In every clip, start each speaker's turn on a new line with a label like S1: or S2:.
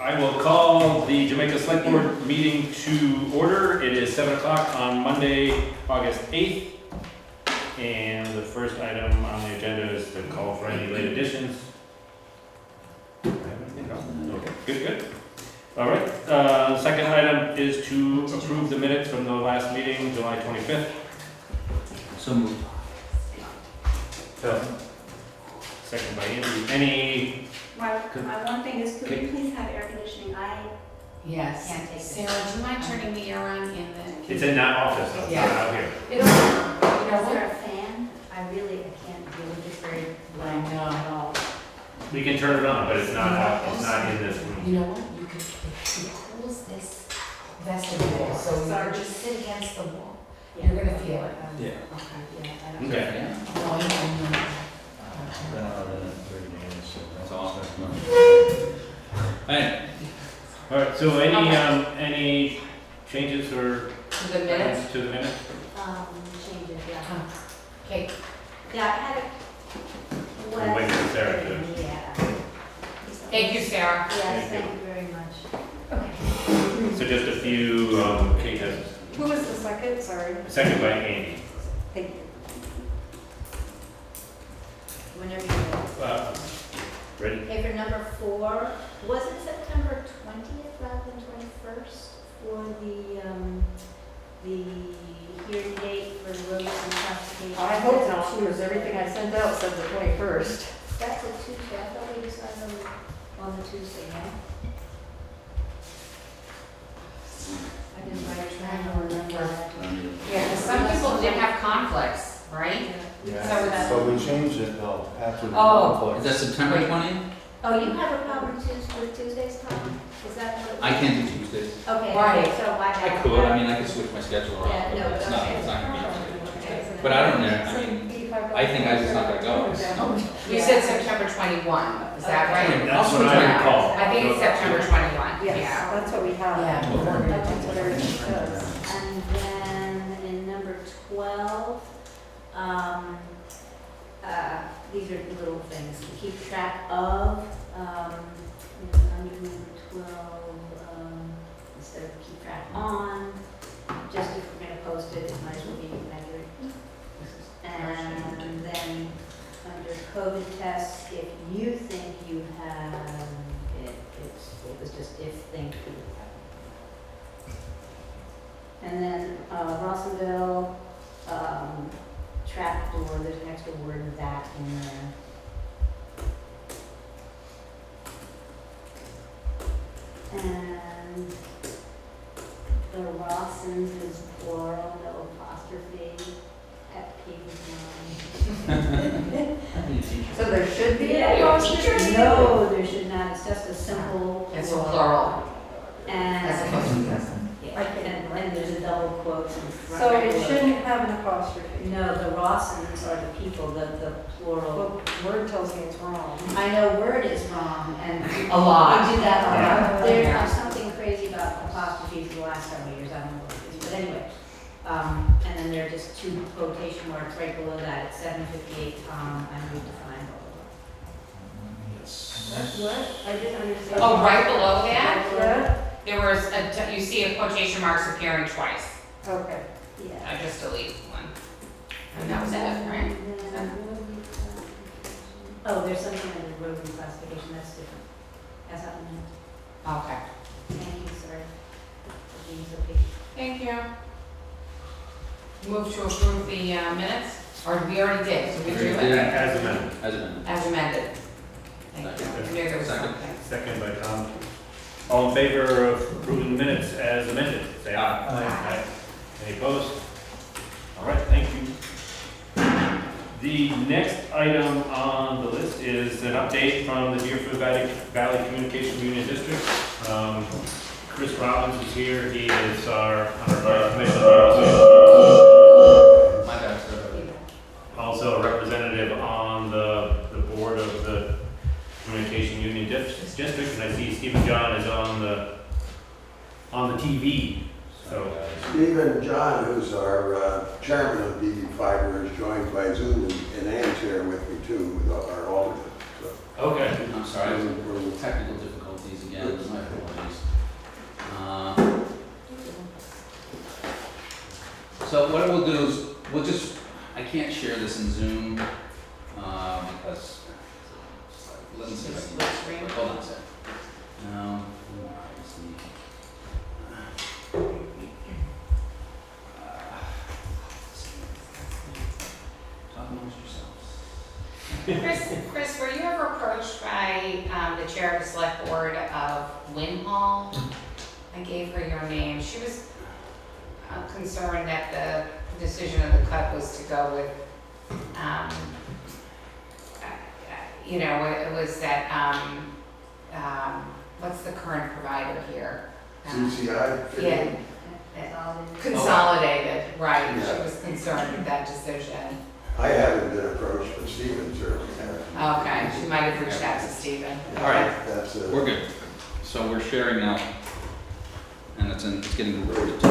S1: I will call the Jamaica Selectboard meeting to order. It is 7 o'clock on Monday, August 8th. And the first item on the agenda is to call for any late additions. Okay, good. All right, the second item is to approve the minutes from the last meeting, July 25th.
S2: So moved.
S1: Phil. Second by Andy. Any?
S3: My one thing is, could we please have air conditioning? I
S4: Yes.
S3: can't take this.
S4: Sarah, do you mind turning the air on in the?
S1: It's in that office, though, it's not out here.
S4: It'll, you know
S3: Is there
S4: what?
S3: a fan? I can't deal with this very
S4: I
S3: loud
S4: know.
S3: at all.
S1: We can turn it on, but it's not out, it's not in this room.
S4: You know what? You could, it cools this vestibule, so you
S3: Sorry.
S4: could just sit against the wall.
S3: Yeah.
S4: You're gonna feel it.
S2: Yeah.
S3: Okay, yeah, I don't.
S1: Okay.
S4: No, I know.
S2: Been on it in 30 days, so that's awesome. Hey,
S1: All right, so any changes or
S4: To the minutes?
S1: to the minutes?
S3: Changes, yeah.
S4: Okay,
S3: Yeah, I had a.
S1: We'll wait for Sarah to-
S3: Yeah.
S4: thank you, Sarah.
S3: Yes,
S1: Thank
S3: thank you very much. Okay.
S1: So just a few, Kate has
S5: Who was the second? Sorry.
S1: a second by Andy.
S5: Thank you.
S3: Whenever you're ready.
S1: Ready?
S3: Okay, for number 4, was it September 20th rather than 21st for the hearing date for roads and transportation?
S5: I hope not, because everything I sent out said the 21st.
S3: That's a Tuesday. I thought we decided on the Tuesday, no? I didn't write it down. I don't remember.
S4: Yeah, because some people did have conflicts, right? So
S6: Yeah, so we changed it though, after the
S4: Oh.
S6: conflict.
S2: is that September 20th?
S3: Oh, you have a problem with Tuesdays, Tom? Is that what?
S2: I can't do Tuesdays.
S3: Okay,
S4: Right.
S3: okay, so why
S2: I
S3: not?
S2: could, I mean, I could switch my schedule around,
S3: Yeah, no,
S2: but it's not,
S3: okay.
S2: it's not gonna be Tuesday. But I don't know, I mean, I think I'm just not gonna go.
S4: We said September 21, is that right?
S1: That's what I recall.
S4: I think it's September 21,
S5: Yes,
S4: yeah.
S5: that's what we have.
S4: Yeah.
S5: That's what everything says.
S3: And then in number 12, these are little things to keep track of. Under number 12, instead of keep track on, just if we're going to post it, it might as well be accurate. And then under COVID tests, if you think you have it, it was just if think you have. And then Rossendale, trap door, there's an extra word that in there. And the Rossens is plural, no apostrophe, pet peeve of mine.
S5: So there should be
S4: Yeah,
S5: a
S4: your
S5: apostrophe?
S4: teacher.
S3: No, there should not, it's just a simple.
S4: It's a plural. As
S3: And,
S4: opposed to this.
S3: yeah, and there's a double quote in front.
S5: So it shouldn't have an apostrophe.
S3: No, the Rossens are the people, the plural.
S5: Well, word tells me it's wrong.
S3: I know word is wrong, and
S4: A lot.
S3: we do that a lot.
S5: Yeah.
S3: There's something crazy about apostrophes the last several years, I don't know what it is, but anyway. And then there are just 2 quotation marks right below that, it's 7:58, Tom, I moved to find, blah,
S5: What? I didn't understand.
S4: Oh, right below that,
S5: Yeah?
S4: there was you see a quotation marks appearing twice.
S5: Okay.
S3: blah, blah. Yeah.
S4: I just deleted one. And that was it, right?
S3: Oh, there's something under road reclassification, that's different. That's not in there.
S4: Okay.
S3: Thank you, sorry. For being so picky.
S4: Thank you. Move to approve the minutes, or we already did, so we do
S2: Yeah.
S4: it
S1: As amended.
S2: As amended.
S4: as amended. Thank you.
S2: Second.
S4: I knew there was
S2: Second.
S4: something.
S1: Second by Tom. All in favor of approving the minutes as amended, say aye.
S4: Aye.
S1: Any opposed? All right, thank you. The next item on the list is an update from the Deerfield Valley Communication Union District. Chris Robbins is here, he is our commissioner,
S2: My bad, sir.
S1: also a representative on the board of the Communication Union District, and I see Stephen John is on the TV, so.
S7: Stephen John, who's our chairman of DB Fiber, is joined by Zoom, and Ann's here with me too, with our alternate. So
S2: Okay, I'm sorry,
S7: we're
S2: technical difficulties. with these again, my apologies. So what we'll do is, I can't share this in Zoom, because, let me see if I can, hold on a second. Let's see. Talk amongst yourselves.
S8: Chris, were you ever approached by the chair of the select board of Win Hall? I gave her your name. She was concerned that the decision of the cut was to go with, it was that, what's the current provider here?
S7: CCI?
S8: Yeah, consolidated, right. She
S7: Yeah.
S8: was concerned with that decision.
S7: I haven't been approached, but Stephen certainly has.
S8: Okay, she might have reached out to Stephen.
S2: All right.
S7: That's
S2: We're good. So we're sharing now, and it's getting recorded too.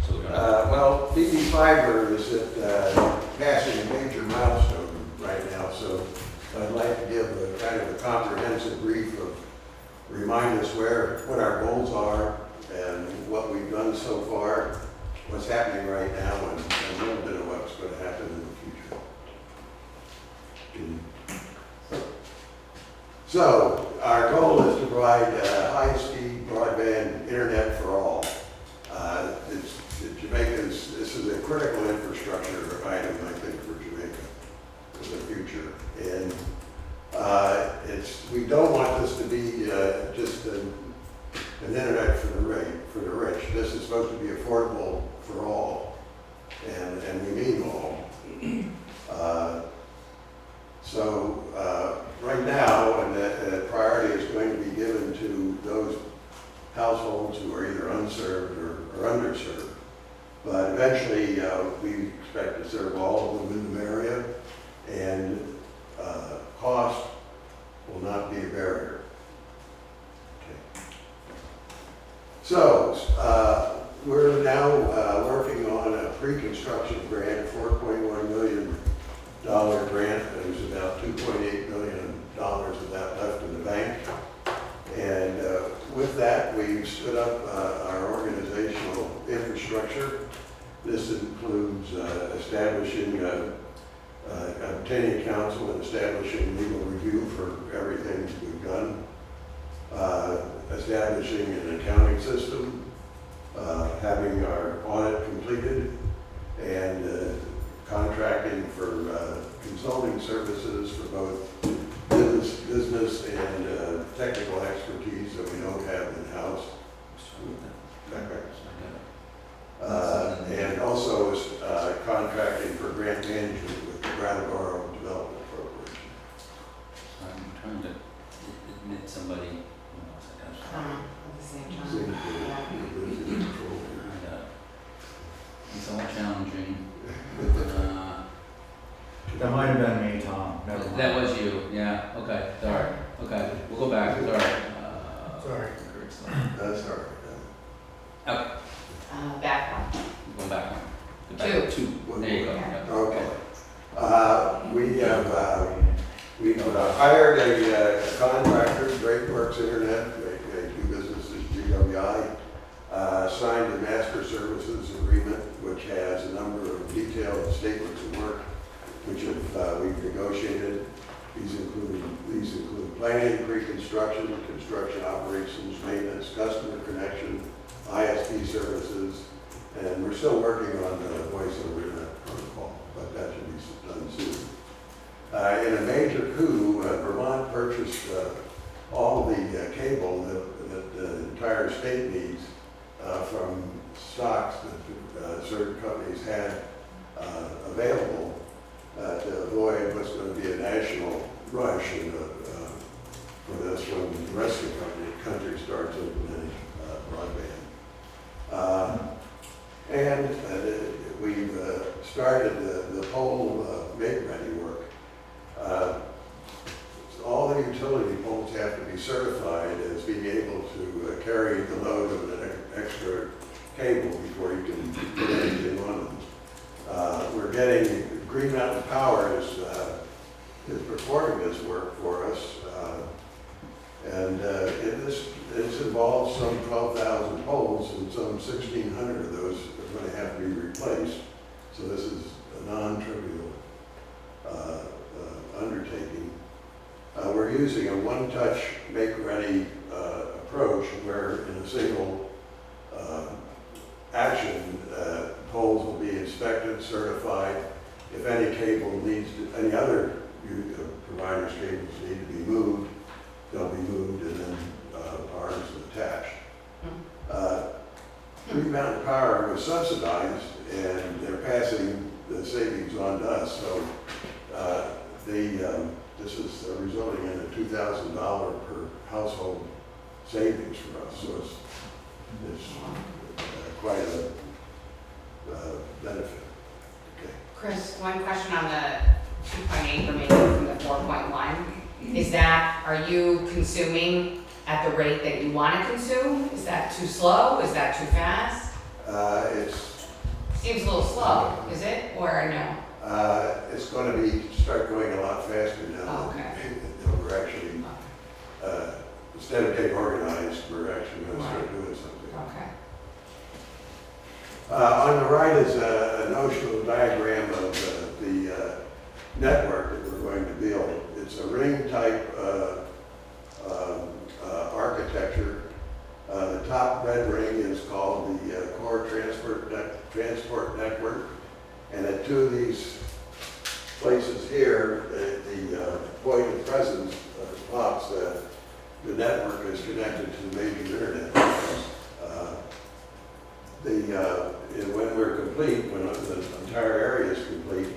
S2: So we're gonna,
S7: Well, BB Fiber is passing a major milestone right now, so I'd like to give a kind of a comprehensive brief of, remind us what our goals are and what we've done so far, what's happening right now, and a little bit of what's going to happen in the future. So, our goal is to provide high-speed broadband internet for all. This is a critical infrastructure item, I think, for Jamaica in the future. And we don't want this to be just an internet for the rich. This is supposed to be affordable for all, and we mean all. Right now, and the priority is going to be given to those households who are either unserved or underserved. But eventually, we expect to serve all of them in the area, and cost will not be a barrier. Okay. So, we're now working on a pre-construction grant, $4.1 million grant. There's about $2.8 million of that left in the bank. And with that, we've stood up our organizational infrastructure. This includes obtaining counsel and establishing legal review for everything we've done, establishing an accounting system, having our audit completed, and contracting for consulting services for both business and technical expertise that we don't have in-house. And also contracting for grant management with the Brattleboro Development Corporation.
S2: I'm trying to admit somebody.
S8: At the same time.
S2: It's all challenging.
S6: That might have been me, Tom. Never mind.
S2: That was you, yeah, okay, sorry, okay, we'll go back, sorry.
S6: Sorry.
S7: That's all right.
S8: Back one.
S2: Go back one. Go back
S8: Two.
S2: Two, there you go.
S8: Yeah.
S2: Yeah.
S7: Okay. We've hired a contractor, Great Works Internet, they do business as GWI, signed a master services agreement, which has a number of detailed statements of work, which we've negotiated. These include planning, pre-construction, construction operations, maintenance, customer connection, ISP services, and we're still working on the voice over internet protocol, but that should be done soon. In a major coup, Vermont purchased all the cable that the entire state needs from stocks that certain companies had available to avoid what's going to be a national rush for this when the rest of the country starts implementing broadband. And we've started the pole make-ready work. All the utility poles have to be certified as being able to carry the load of an extra cable before you can put anything on them. We're getting Green Mountain Power is performing this work for us. And this involves some 12,000 poles, and some 1,600 of those are going to have to be replaced. So this is a non-trivial undertaking. We're using a one-touch, make-ready approach where in a single action, poles will be inspected, certified. If any cable needs to, any other provider's cables need to be moved, they'll be moved and then ours attached. Green Power was subsidized and they're passing the savings on to us. So this is resulting in a $2,000 per household savings for us. So it's quite a benefit. Okay.
S8: Chris, one question on the 2.8 remaining from the 4.1. Is that, are you consuming at the rate that you want to consume? Is that too slow? Is that too fast?
S7: It's
S8: Seems a little slow, is it, or no?
S7: it's going to start going a lot faster now.
S8: Okay.
S7: We're actually, instead of getting organized, we're actually going to start doing something.
S8: Okay.
S7: On the right is a notional diagram of the network that we're going to build. It's a ring type architecture. The top red ring is called the Core Transport Network. And at two of these places here, the point of presence pops, the network is connected to the major internet networks. When we're complete, when the entire area is complete,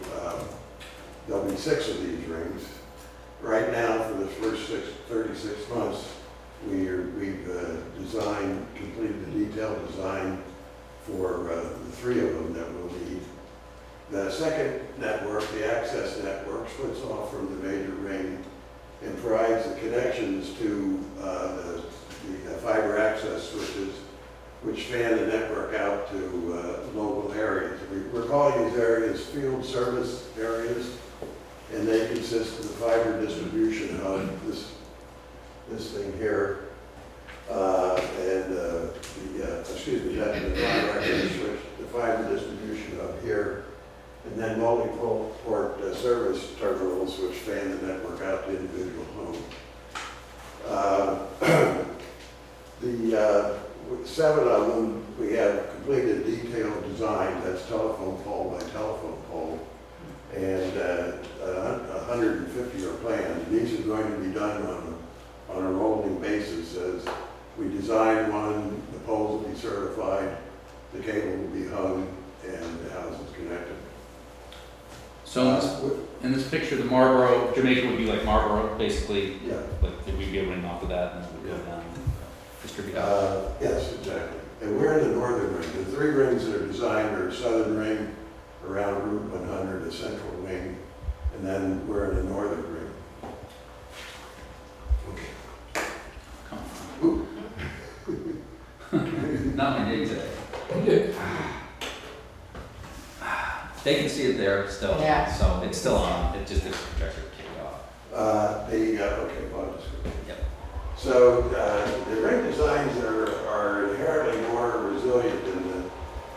S7: there'll be 6 of these rings. Right now, for the first 36 months, we've completed the detailed design for the 3 of them that we'll need. The second network, the access network, splits off from the major ring and provides the connections to the fiber access switches, which fan the network out to local areas. We're calling these areas field service areas, and they consist of the fiber distribution hub, this thing here, and the fiber access switch, the fiber distribution hub here, and then multi-port service terminals which fan the network out to individual homes. The 7 of them, we have completed detailed design, that's telephone pole by telephone pole, and 150 are planned. And these are going to be done on a rolling basis. As we design one, the poles will be certified, the cable will be hung, and the house is connected.
S2: So in this picture, the Marlboro, Jamaica would be like Marlboro, basically,
S7: Yeah.
S2: like we'd be ring off of that and then we'd go down, distribute.
S7: Yes, exactly. And we're in the northern ring. The 3 rings that are designed are a southern ring around Route 100, a central wing, and then we're in the northern ring.
S2: Come on. Not my day today. They can see it there still,
S8: Yeah.
S2: so it's still on, it just is projector kicked off.
S7: Okay, well, just go.
S2: Yep.
S7: So the ring designs are inherently more resilient than the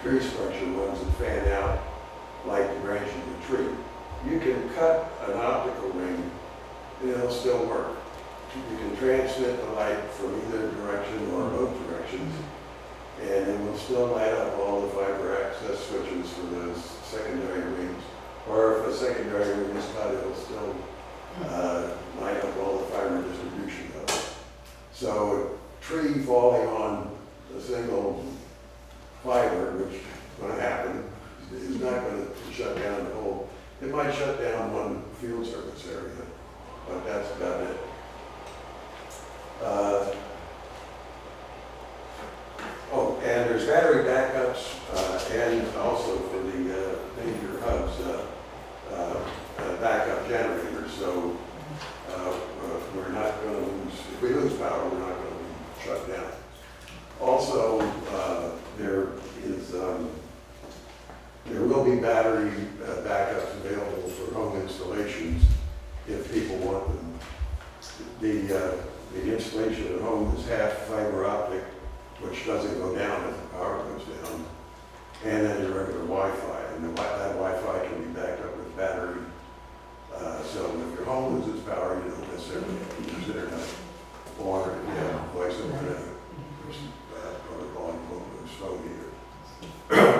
S7: tree structure ones that fan out like the branch of the tree. You can cut an optical ring and it'll still work. You can transmit the light from either direction or both directions, and it will still light up all the fiber access switches for those secondary rings. Or if a secondary ring is cut, it'll still light up all the fiber distribution hubs. So a tree falling on a single fiber, which is going to happen, is not going to shut down the whole. It might shut down one field service area, but that's about it. And there's battery backups, and also for the major hubs, backup generators. So we're not going to lose, if we lose power, we're not going to be shut down. Also, there will be battery backups available for home installations if people want them. the installation at home is half fiber optic, which doesn't go down if the power goes down, and then your regular Wi-Fi, and that Wi-Fi can be backed up with battery. So if your home loses power, you don't necessarily use internet, or if you have voice over internet, there's protocol you won't lose phone either.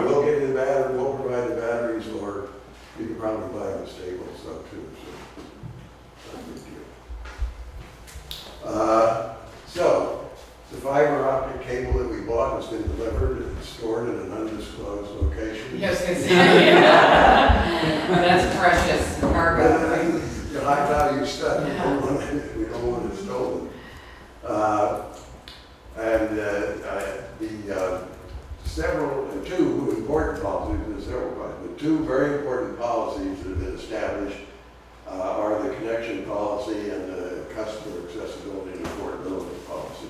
S7: We'll get you the battery, we'll provide the batteries, or you can probably buy them at Staples stuff too, so not a big deal. So the fiber optic cable that we bought has been delivered and stored in an undisclosed location.
S8: Yes, that's precious cargo.
S7: High value stuff, we don't want it stolen. Two important policies, there's several, but two very important policies that have been established are the connection policy and the customer accessibility and affordability policy.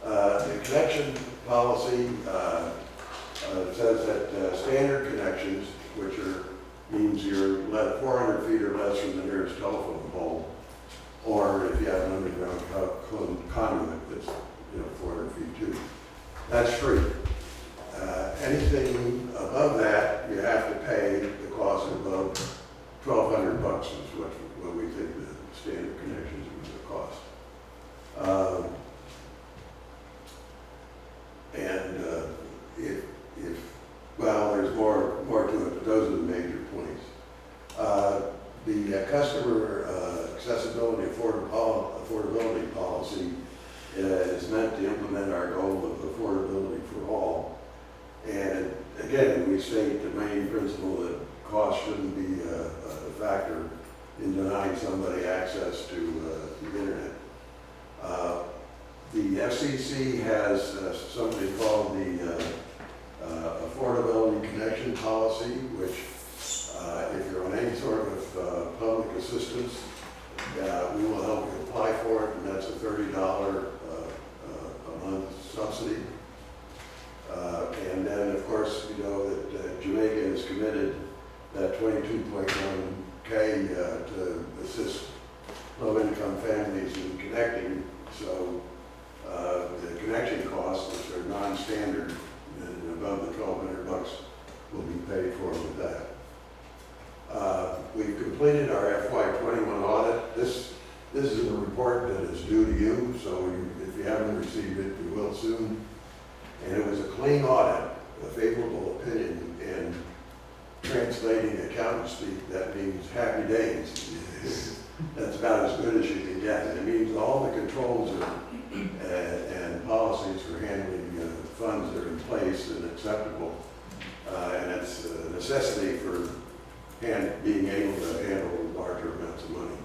S7: The connection policy says that standard connections, which means you're 400 feet or less from the nearest telephone pole, or if you have an underground conduit that's 400 feet too, that's free. Anything above that, you have to pay the cost above $1,200 is what we think the standard connections are going to cost. There's more to it, but those are the major points. The customer accessibility affordability policy is meant to implement our goal of affordability for all. And again, we state the main principle that cost shouldn't be a factor in denying somebody access to the internet. The FCC has something called the Affordability Connection Policy, which if you're on any sort of public assistance, we will help you apply for it, and that's a $30 a month subsidy. And then, of course, you know that Jamaica has committed that $22.1K to assist low-income families in connecting. So the connection costs, which are non-standard and above the $1,200, will be paid for with that. We've completed our FY21 audit. This is a report that is due to you, so if you haven't received it, you will soon. And it was a clean audit, a favorable opinion, and translating accountant speak, that means happy days. That's about as good as you can get. It means all the controls and policies for handling funds are in place and acceptable. And it's a necessity for being able to handle larger amounts of money.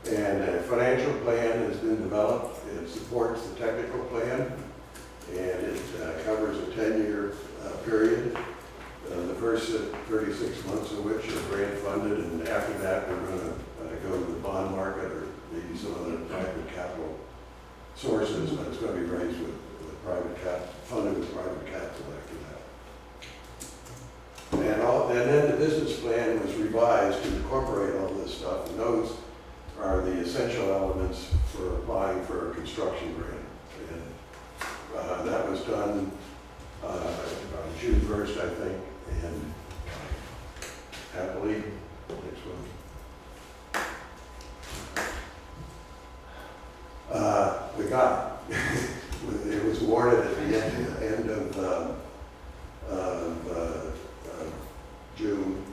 S7: And a financial plan has been developed. It supports the technical plan, and it covers a 10-year period. The first 36 months of which are grant funded, and after that we're going to go to the bond market or maybe some other private capital sources, but it's going to be raised with funded with private capital after that. And then the business plan was revised to incorporate all this stuff, and those are the essential elements for applying for a construction grant. And that was done on June 1st, I think, and happily, next one. We got it. It was awarded at the end of June.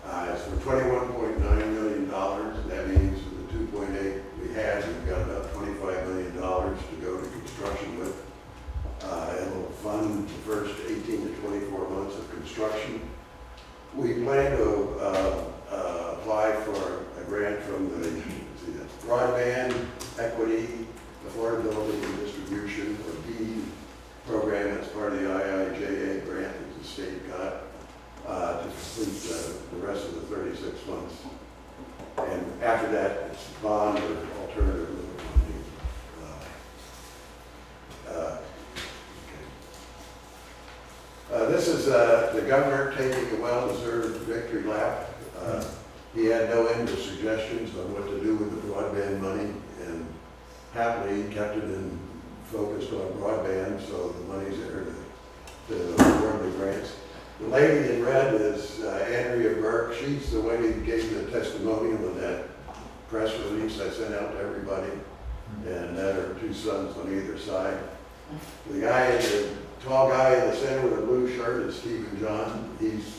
S7: It's for $21.9 million. That means the 2.8 we had, we've got about $25 million to go to construction with. It'll fund the first 18 to 24 months of construction. We plan to apply for a grant from the Broadband Equity, Affordability and Distribution, or BEAD program. That's part of the IIJA grant that the state got to complete the rest of the 36 months. And after that, it's bond or alternative funding. This is the governor taking a well-deserved victory lap. He had no end of suggestions on what to do with the broadband money, happily kept it in, focused on broadband, so the money's there to award the grants. The lady in red is Andrea Burke. She's the one who gave the testimonial in that press release I sent out to everybody, and that her two sons on either side. The guy, the tall guy in the center with the blue shirt is Stephen John. He's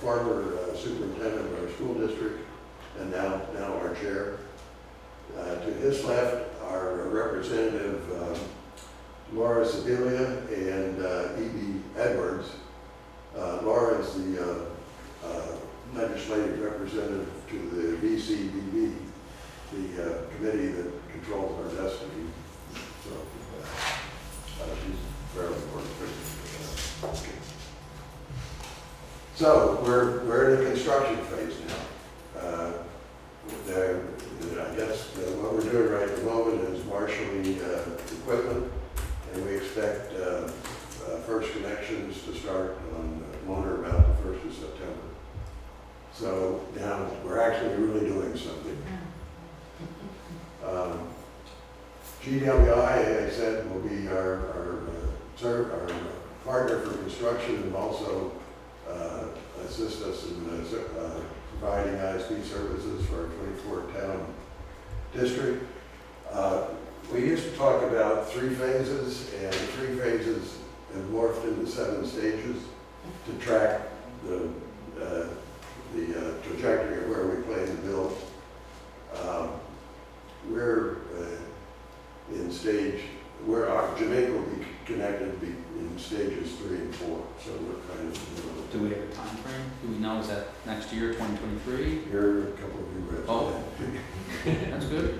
S7: former superintendent of our school district and now our chair. To his left are Representative Laura Sibilia and E.B. Edwards. Laura is the legislative representative to the VCBB, the committee that controls our destiny. So she's a very important person. So we're in the construction phase now. I guess what we're doing right at the moment is marshaling equipment, and we expect first connections to start on or about the 1st of September. So now we're actually really doing something. GWI, I said, will be our partner for construction and also assist us in providing ISP services for our 24-town district. We used to talk about 3 phases, and the 3 phases have morphed into 7 stages to track the trajectory of where we plan to build. We're in stage, Jamaica will be connected in stages 3 and 4, so we're kind of,
S2: Do we have a time frame? Do we know, is that next year, 2023?
S7: here are a couple of you reps.
S2: Oh. That's good.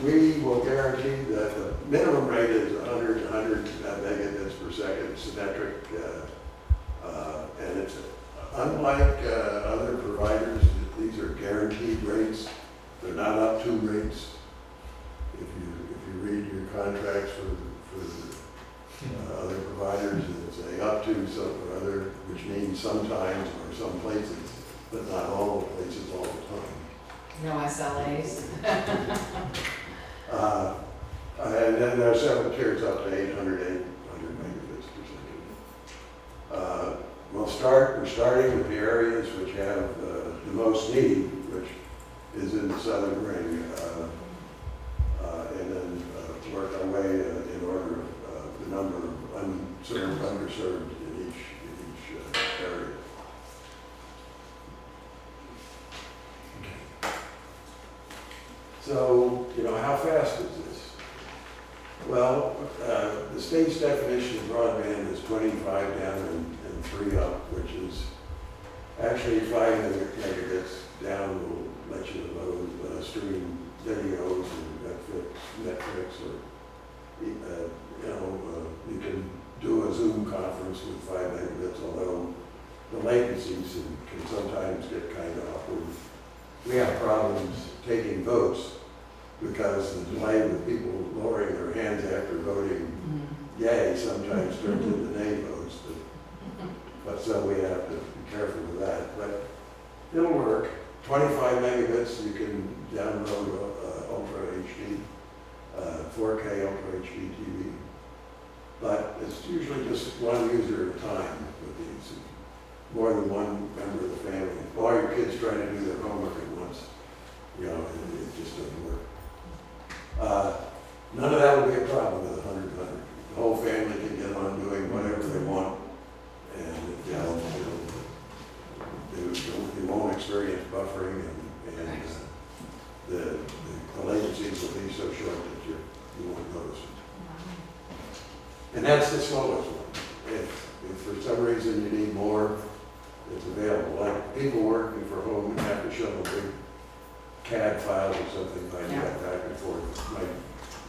S7: We will guarantee that the minimum rate is 100 to 100 megabits per second, symmetric, and it's unlike other providers. These are guaranteed rates. They're not up to rates. If you read your contracts for other providers, it's a up to some or other, which means sometimes or some places, but not all the places all the time.
S8: No SLAs.
S7: And then there are several tiers up to 800 megabits per second. We're starting with the areas which have the most need, which is in the southern ring, and then work our way in order of the number of underserved in each area. So, how fast is this? Well, the state's definition of broadband is 25 down and 3 up, which is actually 5 megabits down will let you load stream videos and Netflix or, you can do a Zoom conference with 5 megabits, although the latencies can sometimes get kind of awkward. We have problems taking votes because the delay with people lowering their hands after voting yay sometimes turns into nay votes. But so we have to be careful with that. But it'll work. 25 megabits, you can download Ultra HD, 4K Ultra HD TV. But it's usually just one user at a time with these. More than one member of the family. All your kids try to do their homework at once. It just doesn't work. None of that will be a problem with 100. The whole family can get on doing whatever they want, and you won't experience buffering, and the latencies will be so short that you won't notice it. And that's the slowest one. If for some reason you need more, it's available. Like people working for home and have to shove a big CAD files or something like that back and forth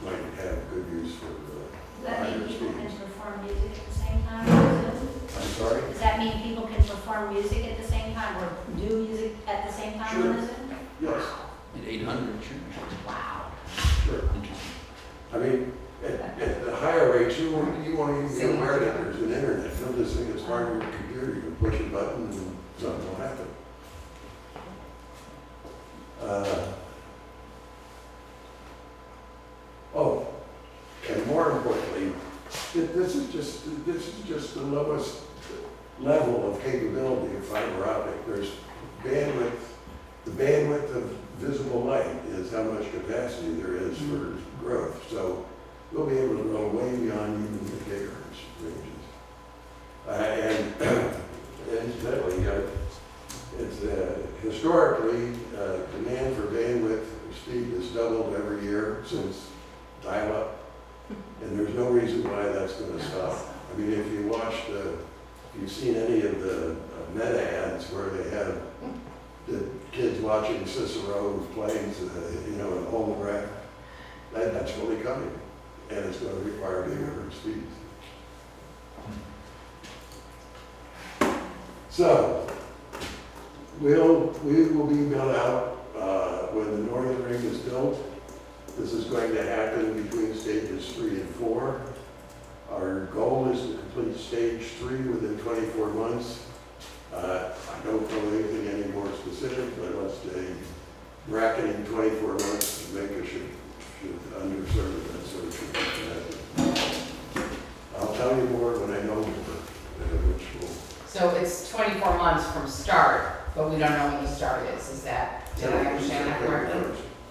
S7: might have good use for
S3: Does that
S7: higher
S3: mean people
S7: speeds.
S3: can perform music at the same time on Zoom?
S7: I'm sorry?
S3: Does that mean people can perform music at the same time or do music at the same time on Zoom?
S7: Yes,
S2: At 800, sure.
S3: Wow.
S7: sure.
S2: Interesting.
S7: I mean, at the higher rates, you won't even be aware that there's an internet. You'll just think it's part of your computer. You can push a button and something will happen. Oh, and more importantly, this is just the lowest level of capability of fiber optic. There's bandwidth, the bandwidth of visible light is how much capacity there is for growth. So we'll be able to grow way beyond even the gigahertz ranges. And incidentally, it's historically, demand for bandwidth speed has doubled every year since dial-up, and there's no reason why that's going to stop. I mean, if you watch if you've seen any of the meta ads where they have the kids watching Cicero plays, in a holograph, that's really coming, and it's going to require gigahertz speeds. So, we will be built out when the northern ring is built. This is going to happen between stages 3 and 4. Our goal is to complete stage 3 within 24 months. I don't know anything any more specific, but let's say bracketing 24 months, Jamaica should underserve that, so it should be connected. I'll tell you more when I know more, which will.
S8: So it's 24 months from start, but we don't know when the start is that, did I understand that correctly?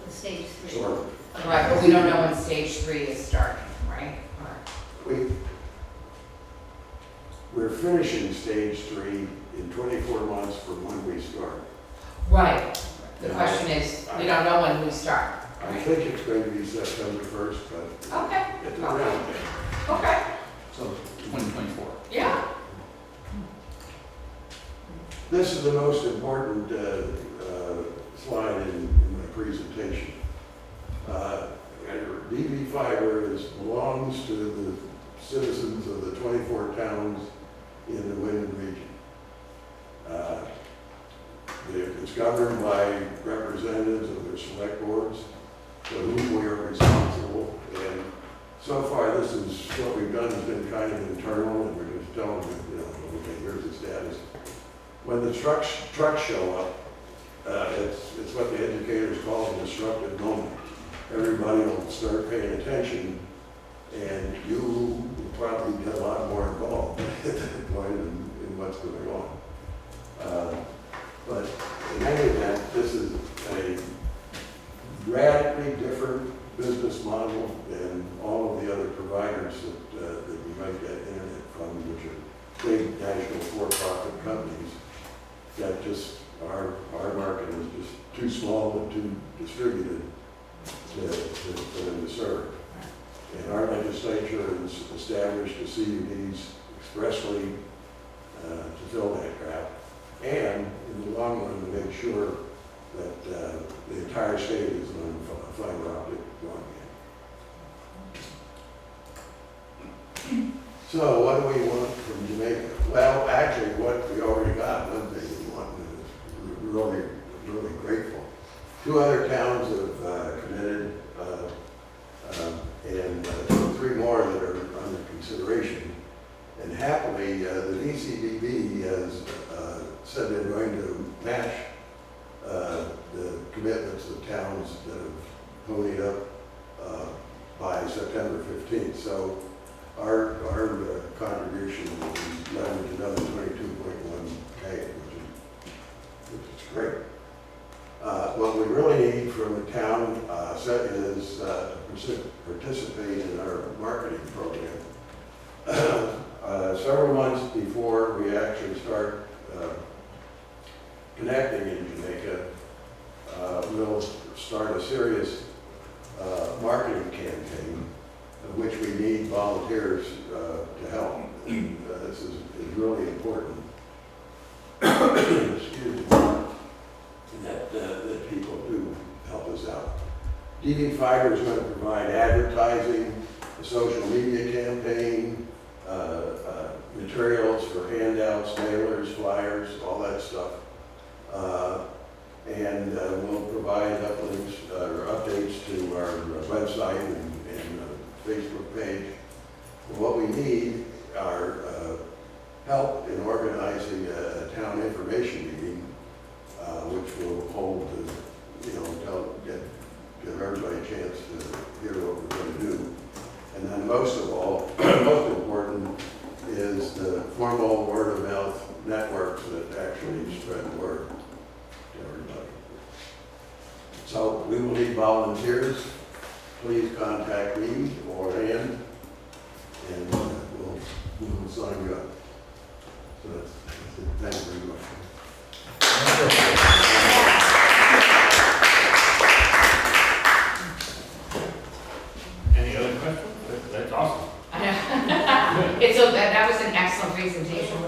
S3: The stage 3.
S7: Sure.
S8: Right, but we don't know when stage 3 is starting, right?
S7: We're finishing stage 3 in 24 months from when we start.
S8: Right, the question is, we don't know when we start.
S7: I think it's going to be September 1st, but
S8: Okay,
S7: it's around there.
S8: okay,
S2: So 2024.
S8: yeah.
S7: This is the most important slide in my presentation. DV fiber belongs to the citizens of the 24 towns in the Wyndham region. It's governed by representatives of their select boards, to whom we are responsible. And so far, this is what we've done has been kind of internal, and we're just telling them, okay, here's the status. When the trucks show up, it's what the educators call a disruptive moment. Everybody will start paying attention, and you will probably get a lot more involved at that point in what's going on. But in any event, this is a radically different business model than all of the other providers that you might get internet from, which are big national for-profit companies that just, our market is just too small and too distributed for them to serve. And our legislature has established a CUDs expressly to fill that gap, and in the long run to make sure that the entire state is on fiber optic broadband. So what do we want from Jamaica? Well, actually, what we already got, one thing we want, and is really, really grateful. 2 other towns have committed, and 3 more that are under consideration. And happily, the DCBB has said they're going to match the commitments of towns that have ponied up by September 15th. So our contribution will be leveraged another 22.1K, which is great. What we really need from the town is to participate in our marketing program. Several months before we actually start connecting in Jamaica, we'll start a serious marketing campaign, of which we need volunteers to help. And, this is really important. Excuse me. That people do help us out. DV Fiber is going to provide advertising, a social media campaign, materials for handouts, mailers, flyers, all that stuff. And we'll provide uplinks or updates to our website and Facebook page. What we need are help in organizing a town information meeting, which will hold volunteers, please contact me or Ann, and we'll sign you up. So that's it. Thank you very much.
S1: Any other questions? That's awesome.
S8: That was an excellent presentation.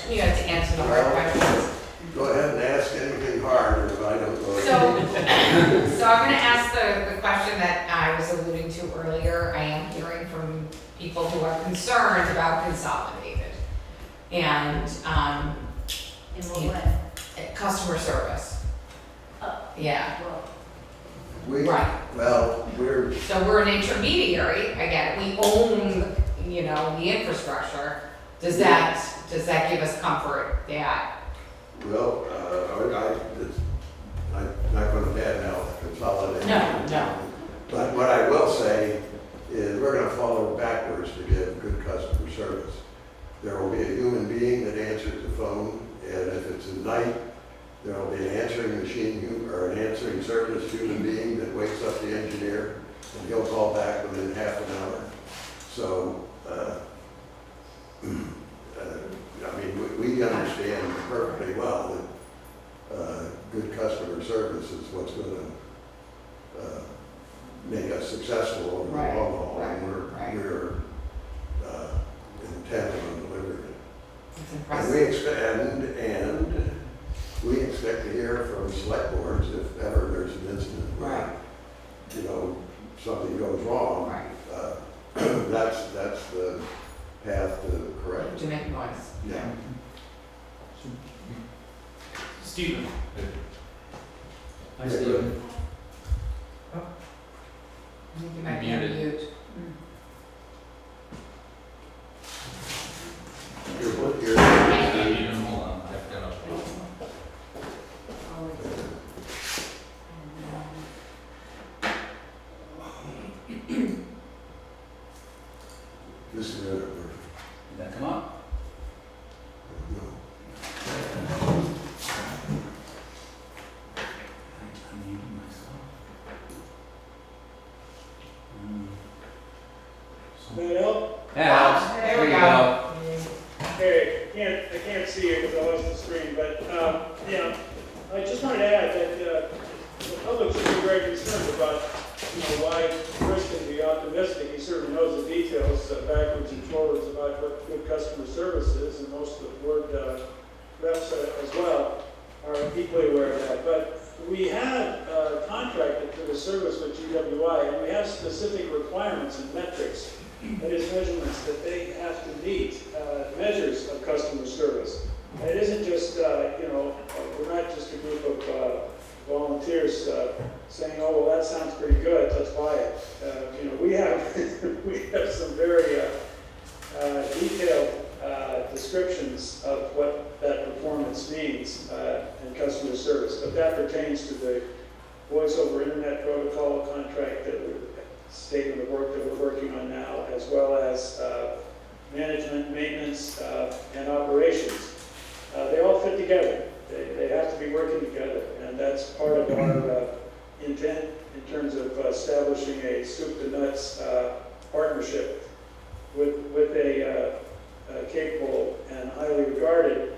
S8: You have to answer the hard questions.
S7: Go ahead and ask anything hard if I don't know.
S8: So I'm gonna ask the question that I was alluding to earlier. I am hearing from people who are concerned about consolidated. And,
S3: In what way?
S8: customer service.
S3: Oh.
S8: Yeah,
S3: Well,
S8: right.
S7: Well,
S8: So we're an intermediary, again, we own, the infrastructure. Does that give us comfort that,
S7: well, I'm not going to badmouth consolidation.
S8: No.
S7: But what I will say is we're going to follow backwards to give good customer service. There will be a human being that answers the phone, and if it's at night, there will be an answering machine or an answering service human being that wakes up the engineer, and he'll call back within half an hour. So, we understand perfectly well that good customer service is what's going to make us successful over the
S8: Right,
S7: long haul,
S8: right,
S7: and
S8: right.
S7: we're intent on delivering it.
S8: it's
S7: And
S8: impressive?
S7: we expect to hear from select boards if ever there's an incident
S8: Right.
S7: where, something goes wrong.
S8: Right,
S7: That's the path to correct.
S8: to make noise.
S7: Yeah.
S1: Stephen?
S2: Hi, Stephen.
S8: I think you might be on mute.
S2: Hold on, I've got a-
S7: This is it.
S2: Did that come up?
S7: No.
S2: I'm muting myself.
S9: That help?
S2: That helps.
S8: There we go.
S9: Hey, I can't see you because I lost the screen, but, I just wanted to add that, the public should be very concerned about, why Chris can be optimistic. He certainly knows the details, backwards and forwards about what good customer service is, and most of the board, reps as well are equally aware of that. But we have, contracted for the service with GWI, and we have specific requirements and metrics, that is measurements that they have to meet, measures of customer service. And it isn't just, we're not just a group of volunteers saying, oh, well, that sounds pretty good, let's buy it. We have we have some very detailed descriptions of what that performance means in customer service. But that pertains to the voice over internet protocol contract that we're statement of work that we're working on now, as well as management, maintenance, and operations. They all fit together. They have to be working together, and that's part of our intent in terms of establishing a soup to nuts partnership with a capable and highly regarded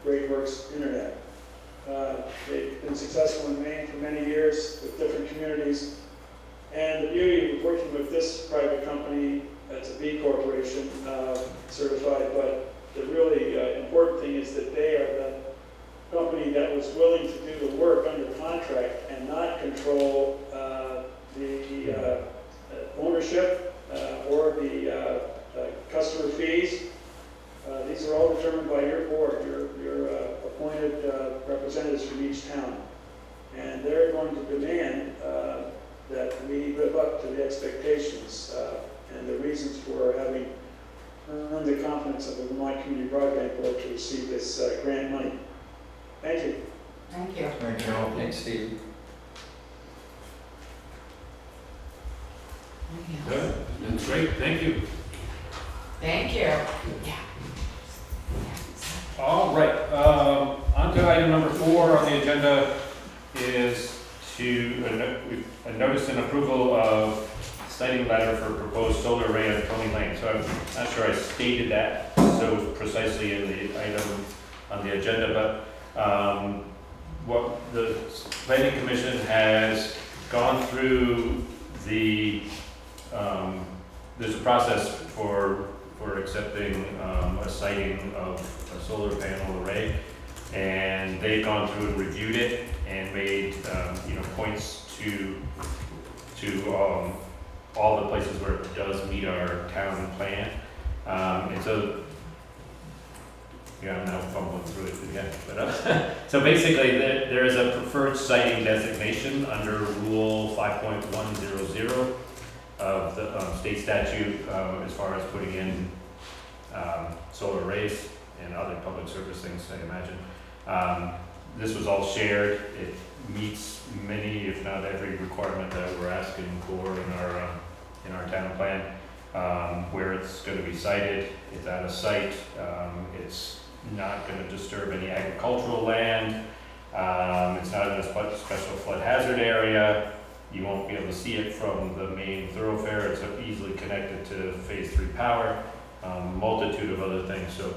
S9: Great Works Internet. They've been successful in Maine for many years with different communities. And the beauty of working with this private company, it's a B corporation, certified, but the really important thing is that they are the company that was willing to do the work under contract and not control the ownership or the customer fees. These are all determined by your board, your appointed representatives from each town. And they're going to demand that we live up to the expectations and the reasons for having earned the confidence of the Vermont Community Broadband Board to receive this grant money. Thank you.
S8: Thank you.
S6: Thank you.
S2: Thanks, Steve.
S1: Good. That's great, thank you.
S8: Thank you. Yeah.
S1: All right, on to item number 4 on the agenda is a notice and approval of citing letter for proposed solar array on Tony Lane. So I'm not sure I stated that so precisely in the item on the agenda, but what the planning commission has gone through there's a process for accepting a siting of a solar panel array, and they've gone through and reviewed it and made points to all the places where it does meet our town plan, and so I'm now fumbling through it again. But so basically, there is a preferred siting designation under Rule 5.100 of the state statute as far as putting in solar arrays and other public service things, I imagine. This was all shared. It meets many, if not every, requirement that we're asking for in our town plan. Where it's going to be sited, it's out of sight. It's not going to disturb any agricultural land. It's not in a special flood hazard area. You won't be able to see it from the main thoroughfare. It's easily connected to Phase 3 power, multitude of other things. So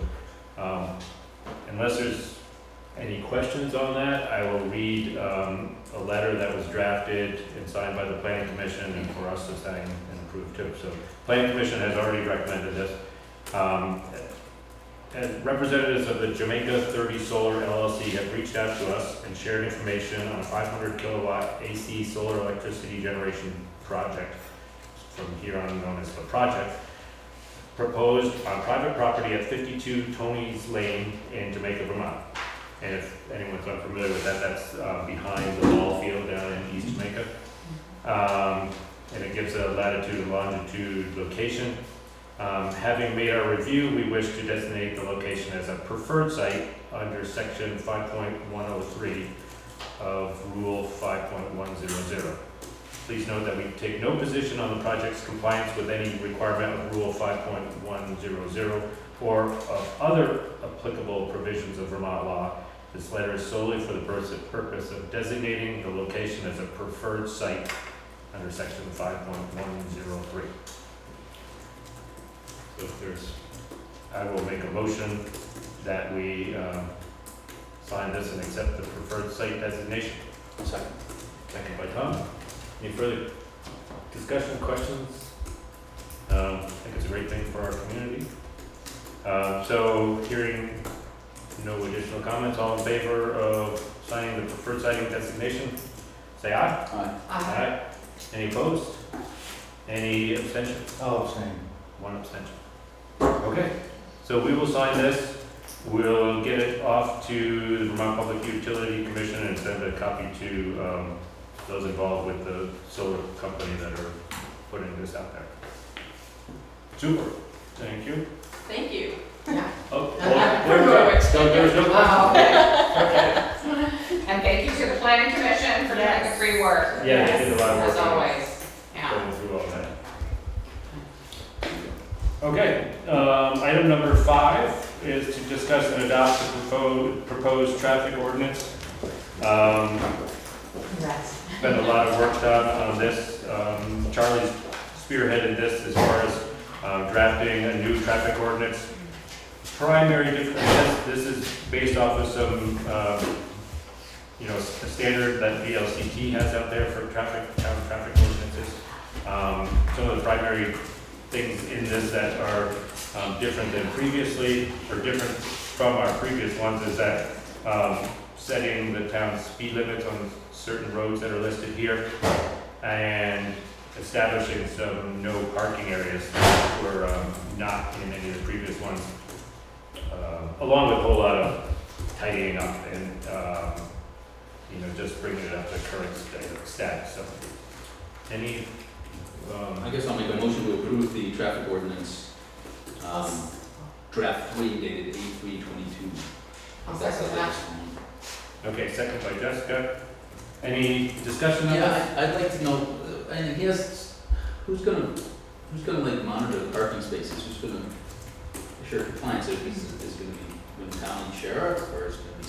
S1: unless there's any questions on that, I will read a letter that was drafted and signed by the Planning Commission and for us to sign and approve too. So Planning Commission has already recommended this. And representatives of the Jamaica 30 Solar LLC have reached out to us and shared information on a 500 kilowatt AC solar electricity generation project, from here on known as the project, proposed on private property at 52 Tony's Lane in Jamaica, Vermont. And if anyone's not familiar with that, that's behind the ball field down in East Jamaica. And it gives a latitude and longitude location. Having made our review, we wish to designate the location as a preferred site under section 5.103 of Rule 5.100. Please note that we take no position on the project's compliance with any requirement of Rule 5.100 or of other applicable provisions of Vermont law. This letter is solely for the purpose of designating the location as a preferred site under section 5.103. So if I will make a motion that we sign this and accept the preferred site designation.
S2: Second.
S1: Second by Tom. Any further discussion, questions? I think it's a great thing for our community. So hearing no additional comments, all in favor of signing the preferred siting designation, say aye.
S2: Aye.
S1: Aye. Any opposed? Any abstentions?
S6: I'll abstain.
S1: One abstention. Okay, so we will sign this. We'll get it off to the Vermont Public Utility Commission and send a copy to those involved with the solar company that are putting this out there. Super, thank you.
S5: Thank you.
S1: Oh, there we go. So there's no question.
S8: Okay. And thank you to the planning commission for doing the free work.
S1: Yeah, they did a lot of work.
S8: As always, yeah.
S1: Going through all that. Okay, item number 5 is to discuss and adopt the proposed traffic ordinance.
S4: Congrats.
S1: Been a lot of work done on this. Charlie's spearheaded this as far as drafting a new traffic ordinance. Primary difference, this is based off of some, a standard that VLCT has out there for town traffic ordinances. Some of the primary things in this that are different than previously, or different from our previous ones, is that setting the town's speed limits on certain roads that are listed here, and establishing some no parking areas that were not in any of the previous ones, along with a whole lot of tidying up and just bringing it up to current status. So, any
S2: I guess I'll make a motion to approve the traffic ordinance, draft 3 dated 8/3/22.
S5: I'll second that.
S1: Okay, second by Jessica. Any discussion on that?
S2: Yeah, I'd like to know, and I guess, who's gonna like monitor the parking spaces? Who's gonna assure compliance? Is it gonna be the county sheriff, or is it gonna be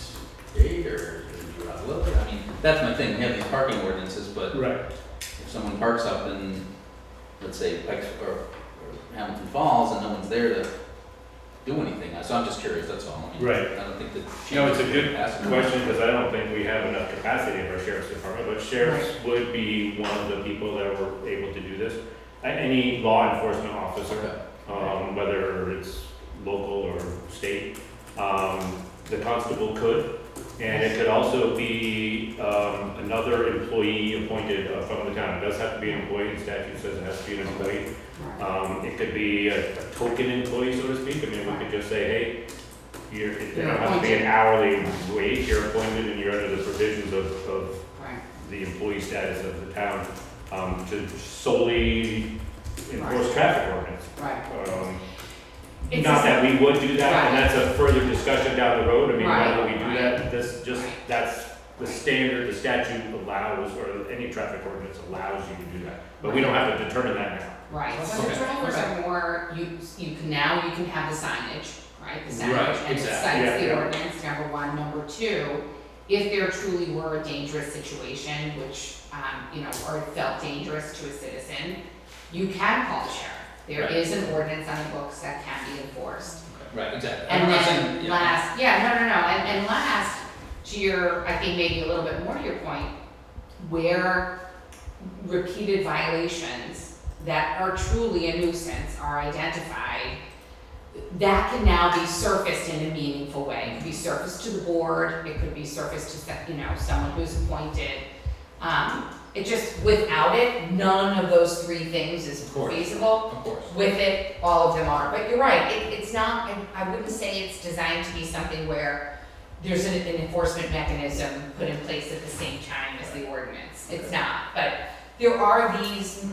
S2: date or drop a little bit? I mean, that's my thing, we have these parking ordinances, but
S1: Right.
S2: if someone parks up in, let's say, Pikes or Hamilton Falls and no one's there to do anything, so I'm just curious, that's all. I mean,
S1: Right.
S2: I don't think that.
S1: You know, it's a good
S2: Ask them.
S1: question, because I don't think we have enough capacity in our sheriff's department, but sheriffs would be one of the people that were able to do this. Any law enforcement officer,
S2: Okay.
S1: whether it's local or state, the constable could. And it could also be another employee appointed from the town. It does have to be an employee, the statute says it has to be an employee. It could be a token employee, so to speak. I mean, we could just say, hey, it doesn't have to be an hourly wage, you're appointed and you're under the provisions of the employee status of the town to solely enforce traffic ordinance.
S8: It's
S1: Not
S8: a-
S1: that we would do that, and
S8: Right.
S1: that's a further discussion down the road. I mean,
S8: Right,
S1: whether we do
S8: right.
S1: that, that's the standard, the statute allows, or any traffic ordinance allows you to do that. But we don't have to determine that now.
S8: Right, so the
S2: Okay.
S8: drivers are more, you can now, you can have the signage, right? The signage,
S2: Right,
S8: and it
S2: exactly.
S8: cites the
S1: Yeah.
S8: ordinance, number one. Number two, if there truly were a dangerous situation, which, or it felt dangerous to a citizen, you can call the sheriff. There
S2: Right.
S8: is an ordinance on the books that can be enforced.
S2: Right, exactly.
S8: And
S2: I'm not
S8: then
S2: saying- yeah.
S8: last, and last, to your, I think maybe a little bit more to your point, where repeated violations that are truly a nuisance are identified, that can now be surfaced in a meaningful way. It could be surfaced to the board, it could be surfaced to, someone who's appointed. It just, without it, none of those three things is
S2: Of course.
S8: feasible.
S2: Of course.
S8: With it, all of them are, but you're right, it's not, I wouldn't say it's designed to be something where there's an enforcement mechanism put in place at the same time as the ordinance, it's not, but there are these,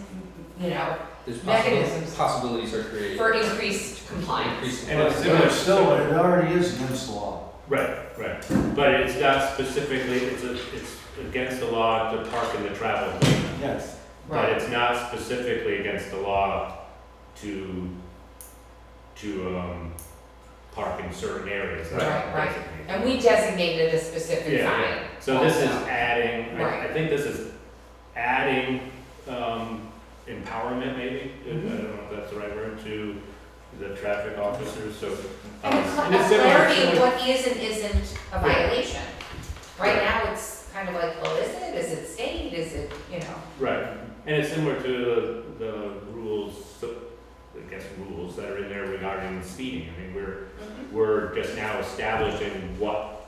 S2: There's
S8: mechanisms.
S2: possibilities are created.
S8: for increased compliance.
S2: Increased
S1: And it's
S6: But it's still, it already is against the law.
S1: Right. But it's not specifically, it's against the law to park in the travel lane.
S6: Yes.
S1: But it's not specifically against the law to park in certain areas.
S8: Right, right.
S1: Basically.
S8: And we designated a specific
S1: Yeah,
S8: fine.
S1: yeah. So this is
S8: also.
S1: adding, I
S8: Right.
S1: think this is adding empowerment maybe, I don't know if that's the right word, to the traffic officers, so.
S8: And
S1: and
S8: a
S1: it's similar
S8: clarity
S1: to-
S8: of what is and isn't a violation. Right now, it's kind of like, well, is it, state, is it,
S1: Right, and it's similar to the rules, rules that are in there regarding speeding. I mean, we're just now establishing what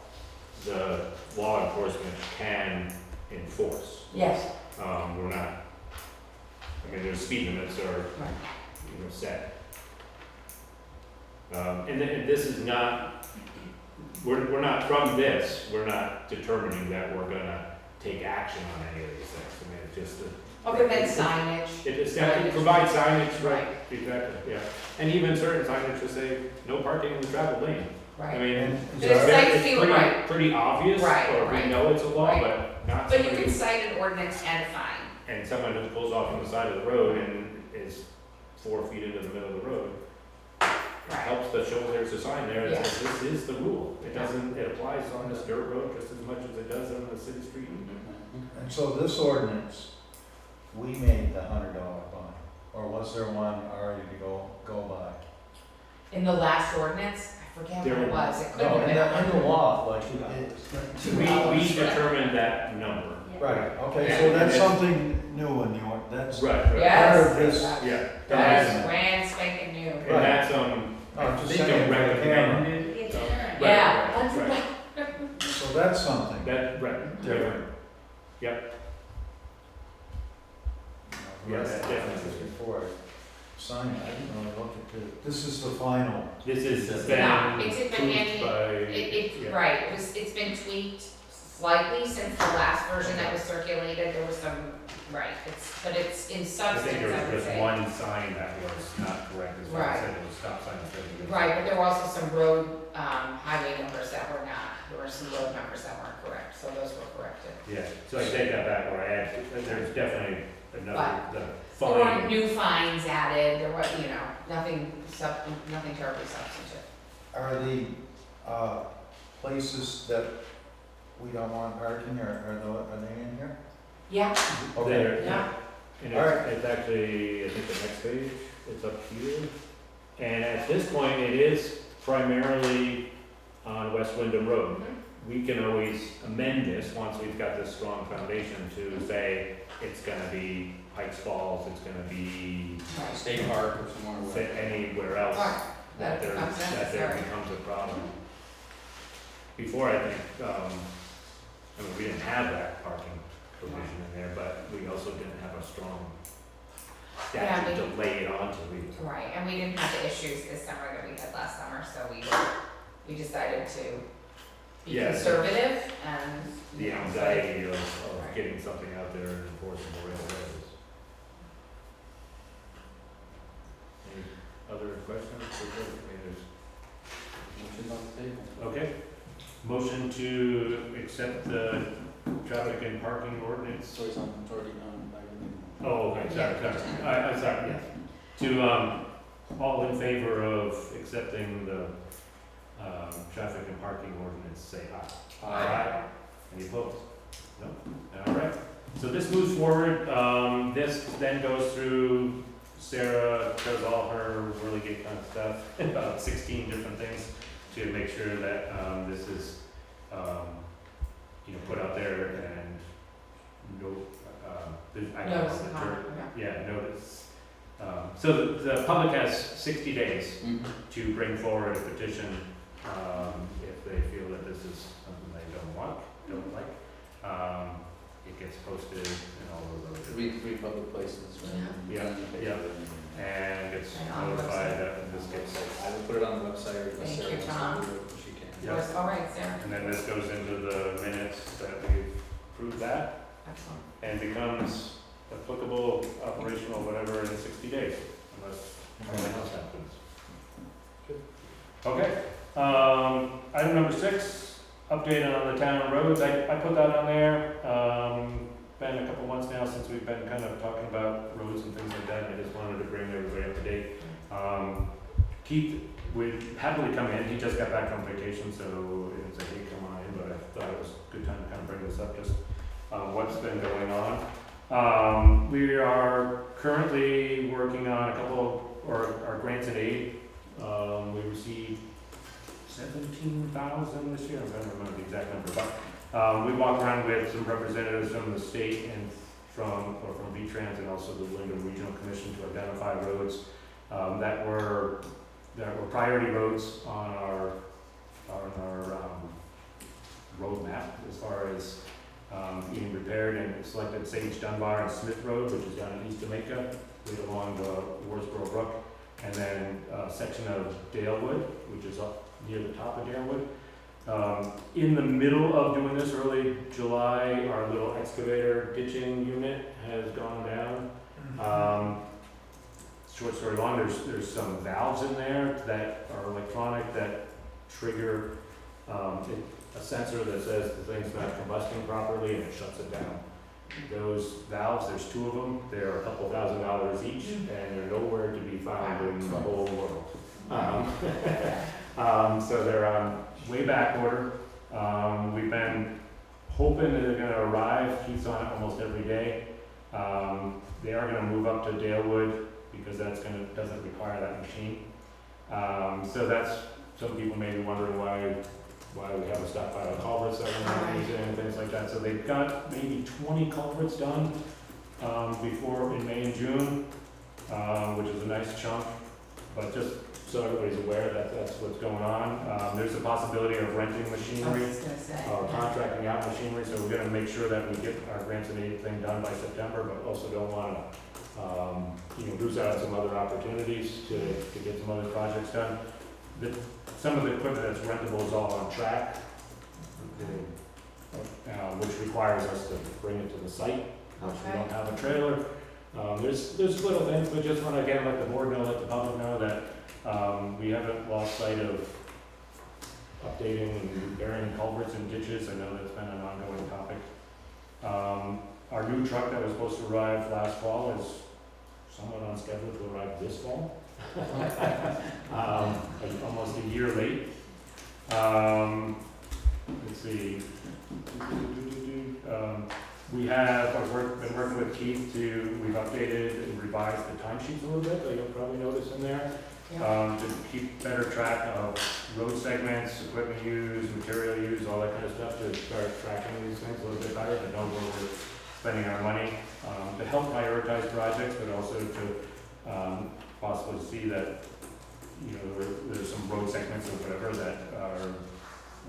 S1: the law enforcement can enforce.
S8: Yes.
S1: We're not, there's speed limits are,
S8: Right.
S1: set. And this is not, we're not, from this, we're not determining that we're gonna take action on any of these things. It's just a.
S8: Other than signage.
S1: It provides signage, right, exactly, yeah. And even certain signage to say, no parking in the travel lane. I
S8: Right.
S1: mean,
S6: And
S8: But it's nice to feel right.
S1: pretty obvious,
S8: Right,
S1: or we
S8: right.
S1: know it's a law,
S8: Right.
S1: but not
S8: But you
S1: somebody,
S8: can cite an ordinance and a fine.
S1: and someone who pulls off on the side of the road and is 4 feet into the middle of the road,
S8: Right.
S1: helps to show there's a sign there that
S8: Yeah.
S1: says this is the rule. It applies on this dirt road just as much as it does on the city street.
S6: And so this ordinance, we made the $100 fine, or was there one already to go by?
S8: In the last ordinance, I forget what it was, it could
S6: No,
S8: have been.
S6: in the law, like,
S1: We determined that number.
S6: right, okay,
S1: Yeah.
S6: so that's something new in the that's
S1: Right,
S8: Yes.
S6: part of this.
S1: Yeah.
S8: That's
S1: And
S8: brand spanking new.
S1: that's,
S6: I'm
S1: I
S6: just
S1: think
S6: saying,
S1: a
S6: for the camera.
S1: recommended. Right,
S8: Yeah.
S1: right.
S6: So that's something
S1: Right,
S6: different.
S1: Yep.
S6: Yes,
S1: Yes, definitely.
S6: before I signed it, I didn't really look at this is the final.
S1: This is
S8: No,
S1: been
S8: it's been
S1: tweaked
S8: handed-
S1: by. Yeah.
S8: Right, it's been tweaked slightly since the last version that was circulated, there was some, but it's in
S1: I
S8: substance,
S1: think there
S8: I
S1: was
S8: would
S1: just
S8: say.
S1: one sign that was not correct, as far as
S8: Right.
S1: said it was stop sign instead of.
S8: Right, but there were also some road, highway numbers that were not, there were some road numbers that weren't correct, so those were corrected.
S1: Yeah, so I take that back, where I add, there's definitely another, the
S8: There weren't
S1: fine.
S8: new fines added, there was, nothing terribly substantive.
S6: Are the places that we don't want parking, are they in here?
S4: Yeah,
S6: Okay,
S1: There,
S4: yeah.
S1: And
S6: All right.
S1: it's actually, I think the next page, it's up here. And at this point, it is primarily on West Wyndham Road. We can always amend this once we've got this strong foundation to say it's gonna be Pikes Falls, it's gonna be
S2: State Park or somewhere.
S1: fit anywhere else
S8: Right,
S1: that
S8: that
S1: there,
S8: becomes
S1: that there
S8: necessary.
S1: becomes a problem. Before, I think, I mean, we didn't have that parking provision in there, but we also didn't have a strong
S8: Yeah,
S1: statute to lay it onto either.
S8: Right, and we didn't have the issues this summer that we had last summer, so we decided to be
S1: Yeah.
S8: conservative and.
S1: The
S8: you know,
S1: anxiety of
S8: Right.
S1: getting something out there and enforcing the real ways. Any other questions?
S2: Motion's on the table.
S1: Okay, motion to accept the traffic and parking ordinance.
S2: It's already on,
S1: Oh, okay, sorry, I'm sorry, yes. To, all in favor of accepting the, traffic and parking ordinance, say aye. Any opposed? No? All right. So this moves forward. This then goes through, Sarah does all her whirligig kind of stuff, about 16 different things to make sure that, this is, put out there and I don't know
S8: Notice
S1: the
S8: the
S1: term.
S8: harm,
S1: Yeah, notice. So the public has 60 days
S2: Mhm.
S1: to bring forward a petition, if they feel that this is something they don't like. It gets posted in all of those.
S2: Three public places, right?
S1: Yeah, yeah. And it's
S8: And on the
S1: notified
S8: website.
S1: that this gets,
S2: I will put it on the website or
S8: Thank
S2: Sarah
S8: you,
S2: wants to
S8: Tom.
S2: do it if she can.
S1: Yeah.
S8: Yes, all right, Sarah.
S1: and then this goes into the minutes that we've approved that
S8: Excellent.
S1: and becomes applicable, operational, whatever, in 60 days, unless something else happens. Okay, item number 6, update on the town roads. I put that on there. Been a couple months now since we've been kind of talking about roads and things like that. I just wanted to bring everybody up to date. Keith would happily come in. He just got back from vacation, so it was like, hey, come on in, but I thought it was a good time to kind of bring this up, just what's been going on. We are currently working on a couple, or our grants and aid. We received 17,000 this year. I'm trying to remember the exact number, but we walked around with some representatives from the state and from V-Trans and also the Wyndham Regional Commission to identify roads that were priority roads on our road map as far as being repaired, and selected Sage Dunbar and Smith Road, which is down in East Jamaica, right along the Warsboro Brook, and then a section of Dalewood, which is up near the top of Dalewood. In the middle of doing this, early July, our little excavator ditching unit has gone down. Short story long, there's some valves in there that are electronic that trigger a sensor that says the thing's not combusting properly and it shuts it down. Those valves, there's 2 of them, they're a couple $1,000s each, and they're nowhere to be found in the whole world. So they're on way back order. We've been hoping that they're gonna arrive. Keith's on it almost every day. They are gonna move up to Dalewood because doesn't require that machine. So that's, some people may be wondering why we have a stockpile of culverts that we're not using and things like that. So they've got maybe 20 culverts done before in May and June, which is a nice chunk. But just so everybody's aware that that's what's going on. There's a possibility of renting
S8: I
S1: machinery
S8: was gonna say.
S1: or contracting out machinery, so we're gonna make sure that we get our grants and aid thing done by September, but also don't wanna, lose out on some other opportunities to get some other projects done. Some of the equipment that's rentable is all on track, which requires us to bring it to the site, which we don't have a trailer. There's little things, but just wanna again let the board know, let the public know that we haven't lost sight of updating and burying culverts and ditches. I know that's been an ongoing topic. Our new truck that was supposed to arrive last fall is somewhat on schedule to arrive this fall. Almost a year late. Let's see, We have, been working with Keith we've updated and revised the timesheets a little bit, that you'll probably notice in there. To keep better track of road segments, equipment use, material use, all that kind of stuff, to start tracking these things a little bit better, to know where we're spending our money, to help prioritize projects, but also to possibly see that, you know, there's some road segments or whatever that are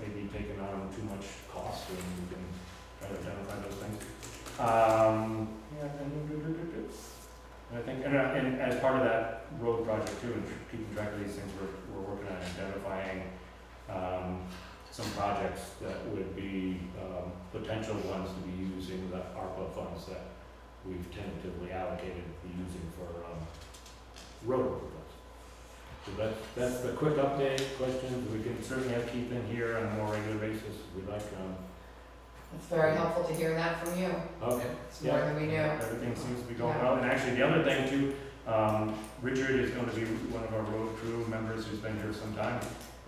S1: maybe taking on too much cost, and we can try to identify those things. And I think, and as part of that road project too, and keeping track of these things, we're working on identifying some projects that would be potential ones to be using the ARPA funds that we've tentatively allocated to be using for road improvements. So that's the quick update. Questions, we can certainly have Keith in here on a more regular basis if we'd like.
S4: It's very helpful to hear that from you.
S1: Okay.
S4: It's more than we knew.
S1: Everything seems to be going
S4: Yeah.
S1: well. And actually, the other thing too, Richard is going to be one of our road crew members who's been here some time.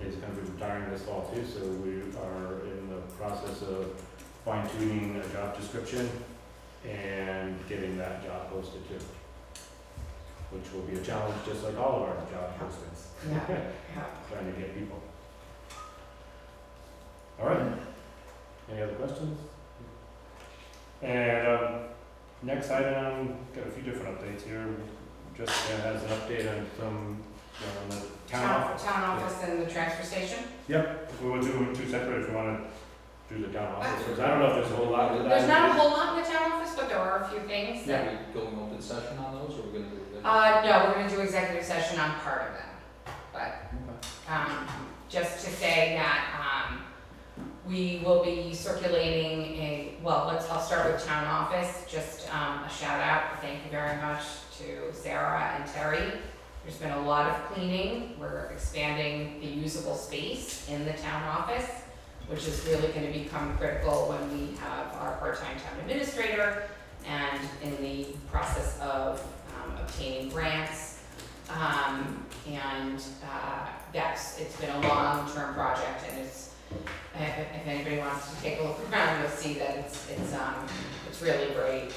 S1: Is going to be retiring this fall too. So we are in the process of fine tuning a job description and getting that job posted too, which will be a challenge, just like all of our job postings.
S4: Yeah.
S1: Trying to get people. All right. Any other questions? And next item, got a few different updates here. Jessica has an update on some the town office.
S8: Town office and the transfer station.
S1: Yep, we will do them two separate if you want to do the town office. Because I don't know if there's a whole lot of that.
S8: There's not a whole lot in the town office, but there are a few things that.
S2: Are we going open session on those, or are we gonna do it?
S8: No, we're gonna do executive session on part of them. But,
S2: Okay.
S8: just to say that, we will be circulating I'll start with town office, just, a shout out, thank you very much to Sarah and Terry. There's been a lot of cleaning, we're expanding the usable space in the town office, which is really gonna become critical when we have our part-time town administrator, and in the process of, obtaining grants. It's been a long-term project, and if anybody wants to take a look around, you'll see that it's really great.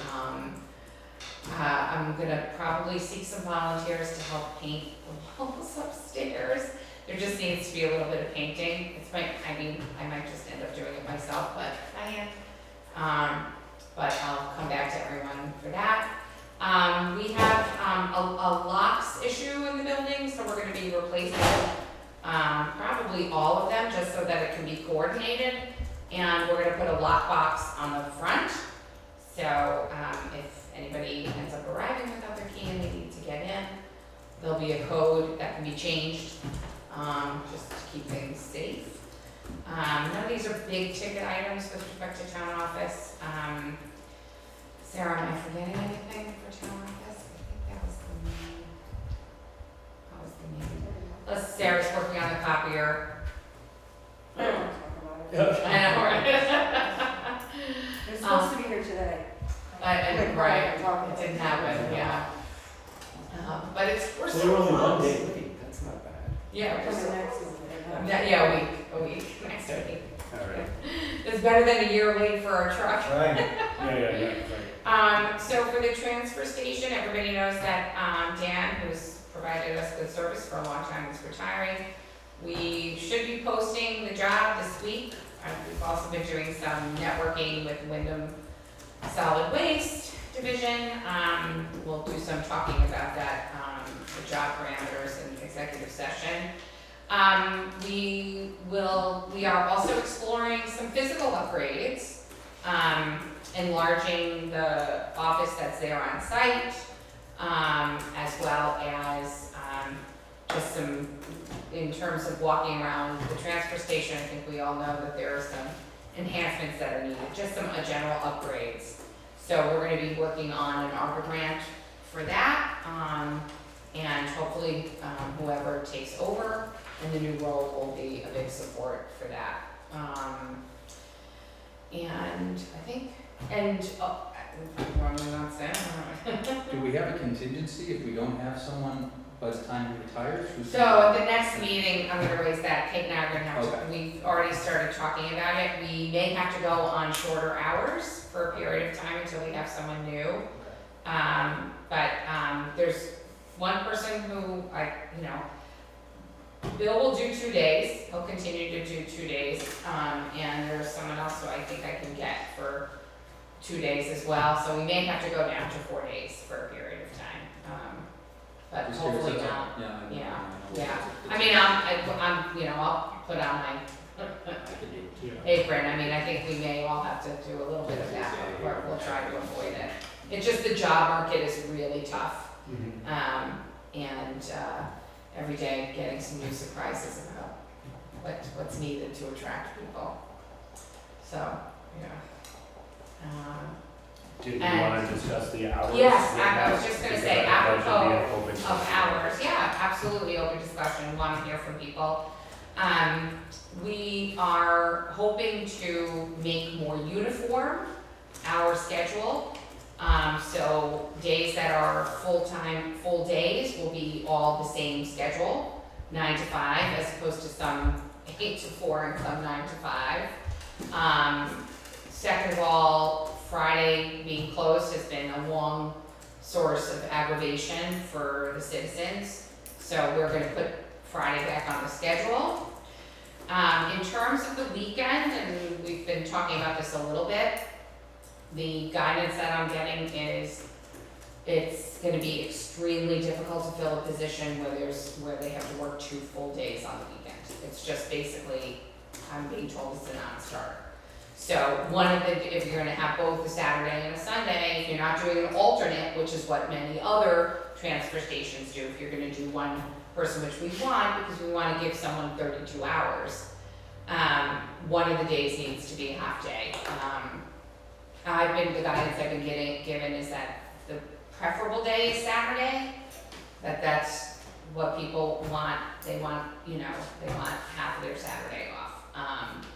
S8: I'm gonna probably seek some volunteers to help paint the walls upstairs. There just needs to be a little bit of painting. I might just end up doing it myself, but I am. But I'll come back to everyone for that. We have a locks issue in the building, so we're gonna be replacing probably all of them, just so that it can be coordinated. And we're gonna put a lock box on the front. So if anybody ends up arriving without their key and they need to get in, there'll be a code that can be changed, just to keep things safe. None of these are big ticket items with respect to town office. Sarah, am I forgetting anything for town office? I think that was the main. Unless Sarah's working on the copier.
S5: I don't want to talk about it.
S8: I know, right?
S5: They're supposed to be here today.
S8: Right, it didn't happen, yeah. But we're
S1: So
S8: so
S1: we're only one
S8: close.
S1: day late, that's not bad.
S8: Yeah, we're
S5: Coming
S8: so,
S5: next is
S8: a week, next week.
S1: All right.
S8: It's better than a year late for our truck.
S6: Right.
S1: Yeah, right.
S8: So for the transfer station, everybody knows that, Dan, who's provided us good service for a long time, is retiring. We should be posting the job this week. We've also been doing some networking with Wyndham Solid Waste Division. We'll do some talking about that, the job parameters in executive session. We are also exploring some physical upgrades, enlarging the office that's there on site, as well as just some, in terms of walking around the transfer station. I think we all know that there are some enhancements that are needed, just some general upgrades. So we're going to be working on an ARPA grant for that, and hopefully whoever takes over in the new role will be a big support for that. And I think, wrong on saying.
S2: Do we have a contingency if we don't have someone by the time he retires? Who's
S8: So at the next meeting, I'm gonna raise that, Kate and I are gonna have to,
S2: Okay.
S8: we've already started talking about it. We may have to go on shorter hours for a period of time until we have someone new. There's one person who Bill will do 2 days, he'll continue to do 2 days, and there's someone else who I think I can get for 2 days as well, so we may have to go down to 4 days for a period of time, but
S2: Just curious,
S8: hopefully
S2: that's all.
S8: not.
S2: Yeah.
S8: Yeah,
S2: It's-
S8: I mean, I'll put on my apron, I mean, I think we may all have to do a little bit of that, but we'll try to avoid it. It's just the job market is really tough, every day getting some new surprises about what's needed to attract people. So, yeah.
S1: Did you
S8: And-
S1: want to discuss the hours?
S8: Yes, I was just gonna say,
S1: Because that should be an
S8: apropos
S1: open
S8: of
S1: discussion.
S8: hours, yeah, absolutely open discussion, want to hear from people. We are hoping to make more uniform our schedule. So days that are full-time, full days will be all the same schedule, 9 to 5, as opposed to some 8 to 4 and some 9 to 5. Second of all, Friday being closed has been a long source of aggravation for the citizens, so we're gonna put Friday back on the schedule. In terms of the weekend, and we've been talking about this a little bit, the guidance that I'm getting is it's gonna be extremely difficult to fill a position where they have to work 2 full days on the weekend. It's just basically, I'm being told it's a non-starter. So if you're gonna have both a Saturday and a Sunday, if you're not doing an alternate, which is what many other transfer stations do, if you're gonna do one person, which we want, because we wanna give someone 32 hours, one of the days needs to be a half day. The guidance I've been given is that the preferable day is Saturday, that's what people want, they want half of their Saturday off.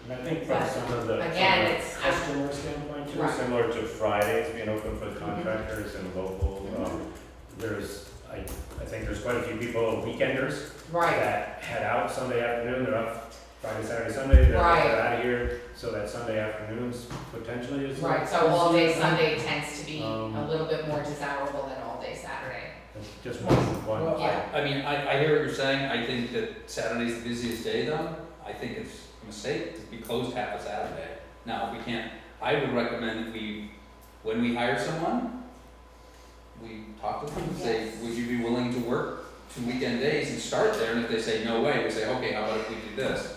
S1: And I think from some of the
S8: Again,
S1: from a customer standpoint too,
S8: Right.
S1: similar to Fridays being open for the contractors and local, I think there's quite a few people, weekenders,
S8: Right,
S1: that head out Sunday afternoon, they're up Friday, Saturday, Sunday, they're
S8: Right.
S1: out of here, so that Sunday afternoons potentially is.
S8: right, so all day Sunday tends to be a
S1: Um,
S8: little bit more desirable than all day Saturday.
S1: Just one.
S2: Well,
S8: Yeah.
S2: I mean, I hear what you're saying, I think that Saturday's the busiest day though, I think it's a mistake to be closed half a Saturday. Now, if we can't, I would recommend that when we hire someone, we talk to them and say,
S8: Yes.
S2: would you be willing to work 2 weekend days and start there, and if they say no way, we say, okay, how about if we do this?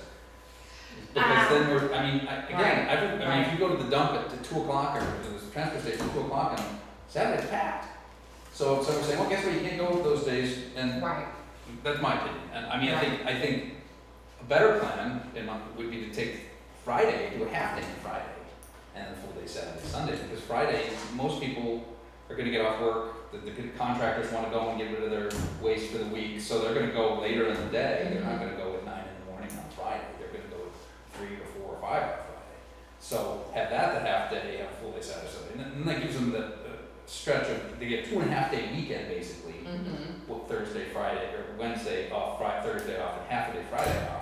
S2: Because then if you go to the dump at 2 o'clock or to the transfer station at 2 o'clock and Saturday's packed. So we're saying, well, guess what, you can't go those days, and
S8: Right,
S2: that's my opinion. And I mean,
S8: Right.
S2: I think a better plan would be to take Friday, do a half day on Friday, and a full day Saturday, Sunday, because Friday, most people are gonna get off work, the contractors wanna go and get rid of their waste for the week, so they're gonna go later in the day, they're not gonna go at 9 in the morning on Friday, they're gonna go at 3 or 4 or 5 on Friday. So have that the half day, have a full day Saturday, Sunday, and then that gives them the stretch of, they get 2.5 day weekend basically, with Thursday, Friday, or Wednesday off, Thursday off, and half a day Friday off.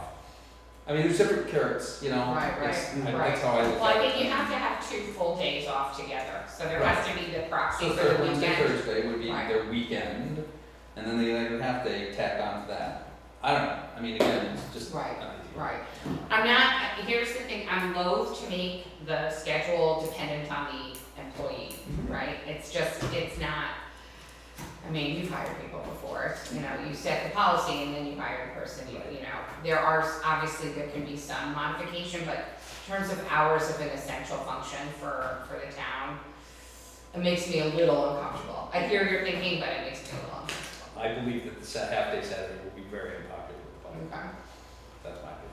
S2: I mean, there's different carrots, you know?
S8: Right,
S2: That's how I look
S8: well, I
S2: at it.
S8: think you have to have 2 full days off together, so there
S2: Right.
S8: has to be the proxy
S2: So
S8: for the
S2: Wednesday,
S8: weekend.
S2: Thursday would be
S8: Right.
S2: their weekend, and then the other half day tacked on to that. I don't know, I mean, again, it's just.
S8: Right,
S2: an idea.
S8: Right. Here's the thing, I'm loath to make the schedule dependent on the employee, right? It's not, I mean, you've hired people before, you set the policy and then you hire a person, there can be some modification, but in terms of hours of an essential function for the town, it makes me a little uncomfortable. I hear your thinking, but it makes me a little uncomfortable.
S2: I believe that the half day Saturday will be very unpopular with the public,
S8: Okay.
S2: that's my opinion.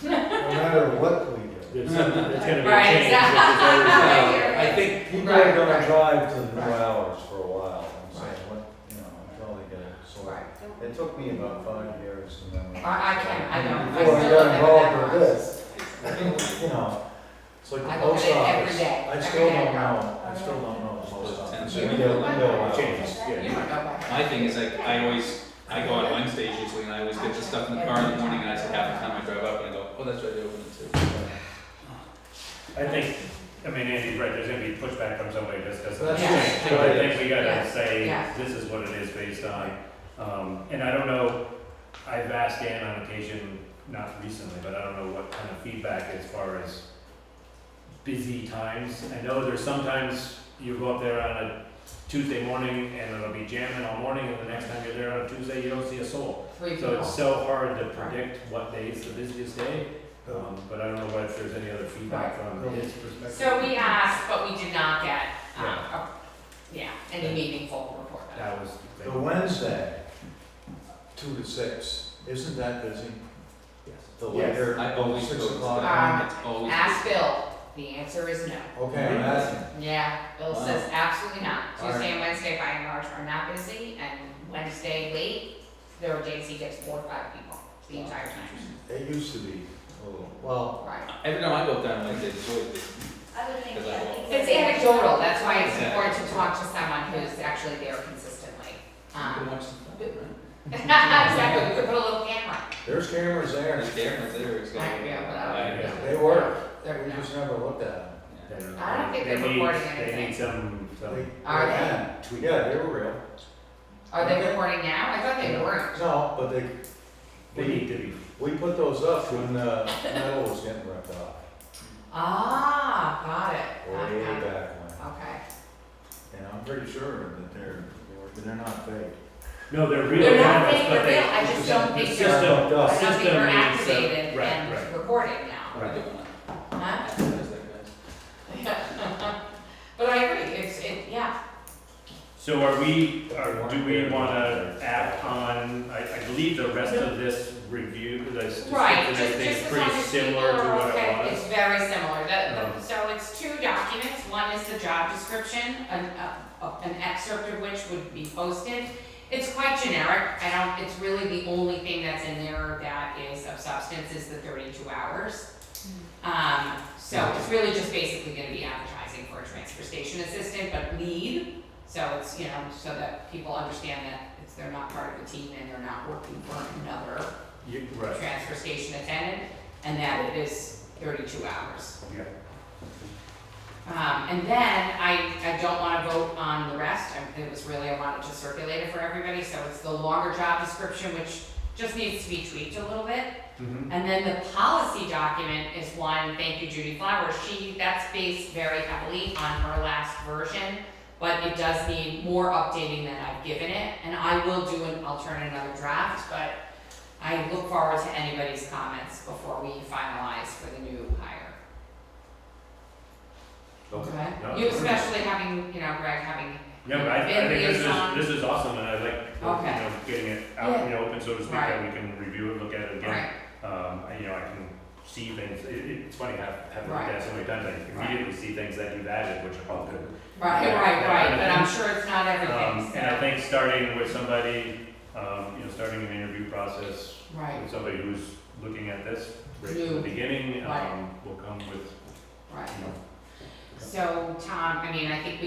S6: No matter what we do.
S1: It's gonna be a
S8: Right,
S1: change.
S8: exactly.
S2: I think
S6: People
S8: Right,
S6: are gonna
S8: right.
S6: drive to the new
S8: Right.
S6: hours for a while and say, until they get it sorted.
S8: Right.
S6: It took me about 5 years to memorize.
S8: I know. I
S6: Before I
S8: still
S6: got
S8: have
S6: involved
S8: it
S6: with this. It's like the
S8: I look
S6: post
S8: at it every
S6: office.
S8: day.
S6: I
S8: Every
S6: still
S8: day I
S6: don't
S8: go.
S6: know, I still don't know the almost
S2: Those
S6: on.
S2: 10
S6: So we don't
S1: Changes,
S8: You
S1: yeah.
S8: don't know about
S2: My thing is like, I go on Wednesdays usually, and I always get the stuff in the car in the morning, and I say half the time I drive up, and I go, oh, that's right, they open it too.
S1: I think, I mean, Andy's right, there's gonna be pushback from somebody just because of the
S6: That's
S1: change.
S6: just-
S1: So I think we gotta
S8: Yes.
S1: say,
S8: Yes.
S1: this is what it is based on. And I don't know, I've asked Dan on occasion, not recently, but I don't know what kind of feedback as far as busy times. I know there's sometimes you go up there on a Tuesday morning and it'll be jamming all morning, and the next time you're there on a Tuesday, you don't see a soul.
S8: 3
S1: So
S8: people.
S1: it's so hard to predict what day is the busiest day, but I don't know if there's any other feedback from his perspective.
S8: So we asked, but we did not get,
S1: Yeah.
S8: any meaningful report back.
S1: That was.
S6: The Wednesday, 2 to 6, isn't that busy?
S1: Yes.
S6: The later,
S2: I always
S6: 6
S2: go to
S6: o'clock?
S2: It's always.
S8: Ask Bill, the answer is no.
S6: Okay, I'm asking.
S8: Yeah, Bill
S2: Wow.
S8: says absolutely not.
S6: All
S8: Tuesday
S6: right.
S8: and Wednesday by and large are not busy, and Wednesday late, there are days he gets 4 or 5 people the entire time.
S6: It used to be a little, well,
S8: Right.
S2: Every time I go down Wednesday, it's always busy.
S3: I would think,
S2: Because I won't.
S8: It's anecdotal, that's why it's
S2: Yeah.
S8: important to talk to someone who's actually there consistently.
S2: You can watch some fun, right?
S8: Exactly, we could put a little camera.
S6: there's cameras there.
S2: There's cameras there, it's got.
S8: Yeah, but
S6: They work.
S8: There we
S6: We
S8: go.
S6: just never looked at them.
S8: I don't think they're
S1: They need-
S8: recording
S1: They
S8: anything.
S1: need some,
S8: Are they?
S6: Yeah, they were real.
S8: Are they recording now? I thought they weren't.
S6: No, but
S1: they need to be.
S6: we put those up when the metal was getting ripped off,
S8: Ah, got it.
S6: way
S8: Okay.
S6: back when.
S8: Okay.
S6: And I'm pretty sure that they're not fake.
S1: No, they're real
S8: They're not
S1: cameras,
S8: fake,
S1: but
S8: they're
S1: they.
S8: real, I just
S1: the
S8: don't think
S1: system-
S8: they're,
S6: System
S8: I don't think
S1: system
S8: they're
S1: needs some-
S8: activated
S1: right,
S8: and
S1: right.
S8: recording now.
S2: What are you doing?
S8: Huh?
S2: Advertise that, guys.
S8: But I agree, yeah.
S1: So are we, or do we wanna act on, I believe the rest of this review, this
S8: Right,
S1: description, I
S8: just
S1: think is
S8: as
S1: pretty
S8: long as
S1: similar
S8: people
S1: to
S8: are
S1: what
S8: okay,
S1: it
S8: it's
S1: was.
S8: very similar.
S1: Um,
S8: So it's 2 documents, one is the job description, an excerpt of which would be posted. It's quite generic, it's really the only thing that's in there that is of substance is the 32 hours. So it's really just basically gonna be advertising for a transfer station assistant, but lead. So it's, so that people understand that they're not part of a team and they're not working for another
S1: Right,
S8: transfer station attendant, and that it is 32 hours.
S1: yeah.
S8: And then I don't wanna vote on the rest, I wanted to circulate it for everybody, so it's the longer job description, which just needs to be tweaked a little bit.
S1: Mhm.
S8: And then the policy document is one, thank you Judy Flowers, that's based very heavily on her last version, but it does need more updating than I've given it, and I'll turn in another draft, but I look forward to anybody's comments before we finalize for the new hire.
S1: Okay. No,
S8: You
S1: it's-
S8: especially having, Greg having,
S1: Yeah, but I
S8: been
S1: think
S8: liaison.
S1: this is awesome, and I like,
S8: Okay.
S1: getting it out, open, so to speak, that
S8: Right.
S1: we can review it, look at it again.
S8: right,
S1: I can see things, it's funny, having looked at it so many times, I immediately see things that you've added, which are all good.
S8: right, but I'm sure it's not everything,
S1: And I
S8: so,
S1: think starting with somebody, starting an interview process
S8: right,
S1: with somebody who's looking at this right from the
S8: New.
S1: beginning,
S8: Right.
S1: will come with,
S8: right.
S1: you know.
S8: So, Tom, I think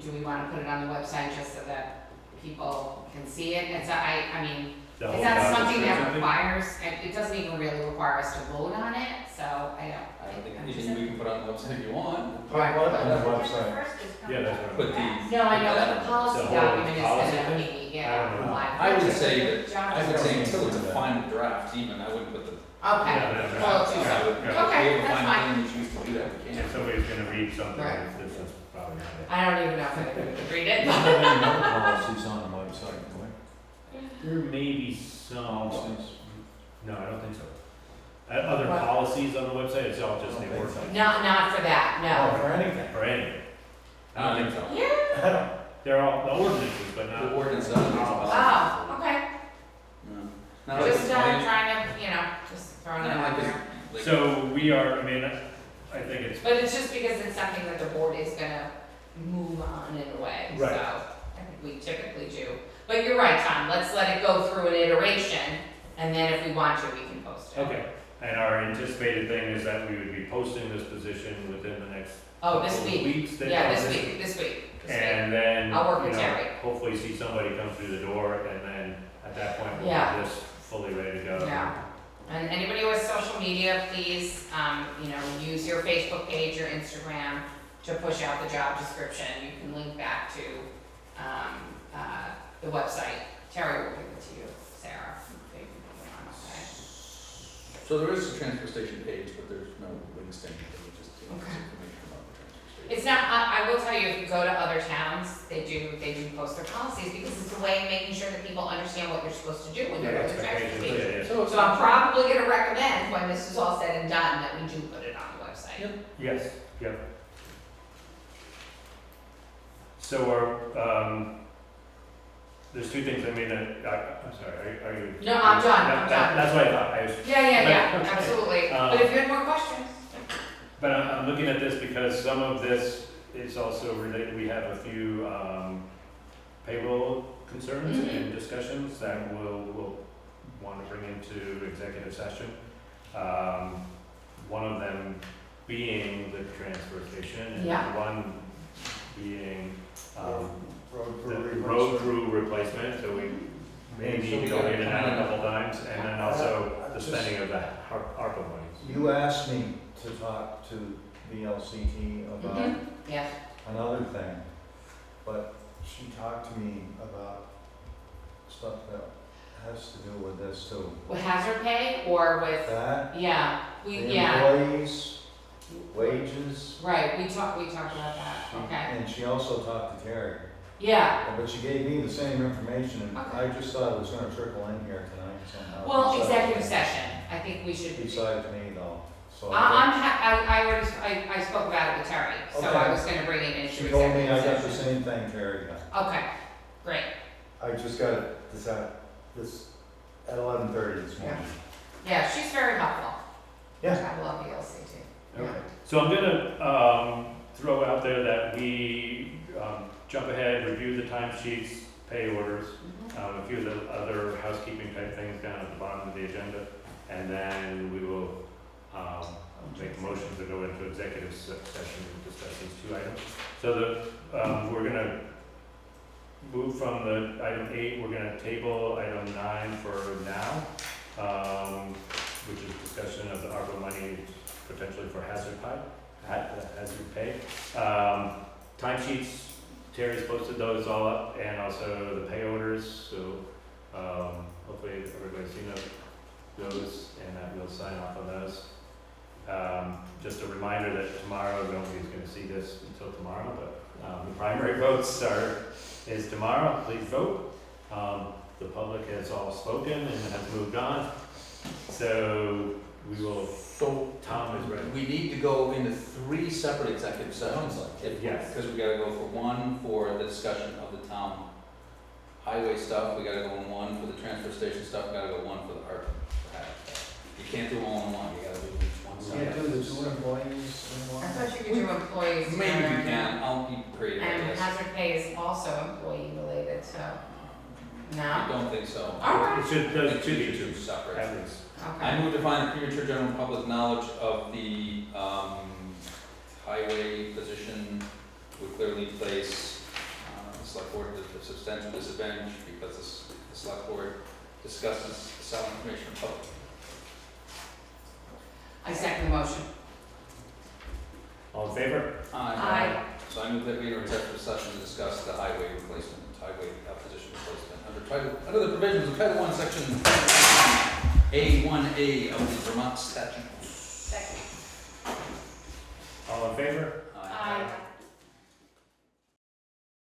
S8: do we wanna put it on the website just so that people can see it? It's,
S1: the
S8: is
S1: whole
S8: that
S1: job
S8: something that
S1: description.
S8: requires, it doesn't even really require us to vote on it, so I don't.
S2: I don't think anything we can put on the website if you want.
S6: Put what on the website?
S1: Yeah, that's right.
S2: Put the.
S8: No, I know, but the policy
S1: The whole
S8: document is
S1: policy
S8: gonna
S1: thing?
S8: be,
S1: I don't know.
S8: live.
S2: I would say that,
S8: Job
S2: I would say
S8: description.
S2: until it's a final draft even, I wouldn't put the.
S8: Okay,
S1: Yeah, that's
S8: well,
S1: right.
S8: too
S1: Yeah,
S8: soon.
S1: yeah.
S8: Okay,
S2: If we have a
S8: that's
S2: final
S8: fine.
S2: thing we choose to do that, we can.
S1: If somebody's gonna read something,
S8: Right.
S1: this is probably not it.
S8: I don't even know if anybody could read it.
S6: How many other policies on the website, Glenn?
S1: There may be some,
S6: Policies?
S1: no, I don't think so. Other
S8: What?
S1: policies on the website, it's all just the
S6: Okay.
S1: ordinance.
S8: Not for that,
S6: Oh,
S8: no.
S6: for anything?
S1: For anything.
S2: I don't think so.
S8: Yeah,
S1: They're all, the ordinances, but not.
S2: The ordinance doesn't, it's a policy.
S8: oh, okay.
S2: No. Not like
S8: Just
S2: the
S8: trying
S2: plan.
S8: to, just throwing it
S2: Not
S8: out
S2: like
S8: there.
S2: this, like.
S1: So we are, I think it's,
S8: But it's just because it's something that the board is gonna move on in a way, so
S1: Right.
S8: I think we typically do. But you're right, Tom, let's let it go through an iteration, and then if we want to, we can post it.
S1: okay. And our anticipated thing is that we would be posting this position within the next
S8: Oh, this
S1: couple of
S8: week,
S1: weeks.
S8: yeah, this week.
S1: And then,
S8: I'll work
S1: you
S8: with
S1: know,
S8: Terry.
S1: hopefully see somebody come through the door, and then at that point, we'll
S8: Yeah.
S1: have this fully ready to go.
S8: Yeah. And anybody who has social media, please, you know, use your Facebook page, your Instagram to push out the job description. You can link back to, the website. Terry will give it to you, Sarah. Okay.
S2: So there is a transfer station page, but there's no links to anything, just
S8: Okay.
S2: information about the transfer station.
S8: It's not, I will tell you, if you go to other towns, they do post their policies because it's a way of making sure that people understand what you're supposed to do when you go to the transfer
S1: Expectations,
S8: station.
S1: yeah, yeah.
S8: So I'm probably gonna recommend, when this is all said and done, that we do put it on the website.
S2: Yep.
S1: Yes, yep. So there's two things, I mean, I'm sorry, are you?
S8: No, I'm done, I'm done.
S1: That's what I thought, I was.
S8: Yeah,
S1: Okay.
S8: absolutely. But if you have more questions.
S1: But I'm looking at this because some of this is also related, we have a few payroll concerns
S8: Mhm.
S1: and discussions that we'll want to bring into executive session. One of them being the transfer station, and
S8: Yeah.
S1: one being the
S6: Road
S1: road crew replacement, so we may
S6: And so
S1: need to
S6: we
S1: go
S6: gotta
S1: in and out a
S6: plan it.
S1: couple times, and then also the
S6: Just-
S1: spending of the ARPA monies.
S6: You asked me to talk to VLCT about
S8: Mhm. Yeah.
S6: another thing, but she talked to me about stuff that has to do with this too.
S8: With hazard pay or with,
S6: That,
S8: yeah,
S6: the
S8: yeah,
S6: employees, wages.
S8: right, we talked about that,
S6: She-
S8: okay.
S6: And she also talked to Terry,
S8: Yeah,
S6: but she gave me the same information, and
S8: Okay.
S6: I just thought it was gonna trickle in here tonight somehow.
S8: well,
S6: besides-
S8: executive session, I think we should.
S6: Besides me though, so.
S8: I already, I spoke about it with Terry, so I
S6: Okay.
S8: was gonna bring it into
S6: She told me I
S8: executive
S6: got the
S8: session.
S6: same thing Terry got.
S8: Okay, great,
S6: I just got this at 11:30 this morning.
S8: yeah, she's very helpful.
S6: Yeah.
S8: I love VLCT.
S1: Okay. So I'm gonna throw out there that we jump ahead, review the timesheets, pay orders,
S8: Mhm.
S1: a few of the other housekeeping type things down at the bottom of the agenda, and then we will make motions to go into executive session and discuss these two items. So we're gonna move from the item 8, we're gonna table item 9 for now, which is discussion of the ARPA money potentially for hazard pay. Timesheets, Terry's posted those all up, and also the pay orders, so hopefully everybody's seen those, and that we'll sign off on those. Just a reminder that tomorrow, nobody's gonna see this until tomorrow, but the primary votes is tomorrow, please vote. The public has all spoken and has moved on, so we will,
S2: So,
S1: Tom is ready.
S2: we need to go into 3 separate executive sessions.
S1: Yes.
S2: Because we gotta go for one for the discussion of the town highway stuff, we gotta go in one for the transfer station stuff, we gotta go one for the ARPA. You can't do them all in one, you gotta do each one
S6: Can't
S2: separate.
S6: do the 2 employees in
S8: I
S6: one?
S8: thought you could do employees.
S2: Maybe you
S8: and-
S2: can, I'll be creative, I
S8: And
S2: guess.
S8: hazard pay is also employee related, so,
S2: I
S8: no?
S2: don't think so.
S8: Alright.
S1: It should, those
S2: It
S1: should be
S2: be
S1: two,
S2: two separate.
S1: at least.
S2: I
S8: Okay.
S2: move to find the premature general public knowledge of the highway position would clearly place the select board at a substantial disadvantage because the select board discusses the selling information in public.
S8: I second the motion.
S1: All in favor?
S8: Aye.
S2: So I move that we enter executive session to discuss the highway replacement, highway position replacement under the provisions of Title I, Section A1A of the Vermont statutes.
S8: Second.
S1: All in favor?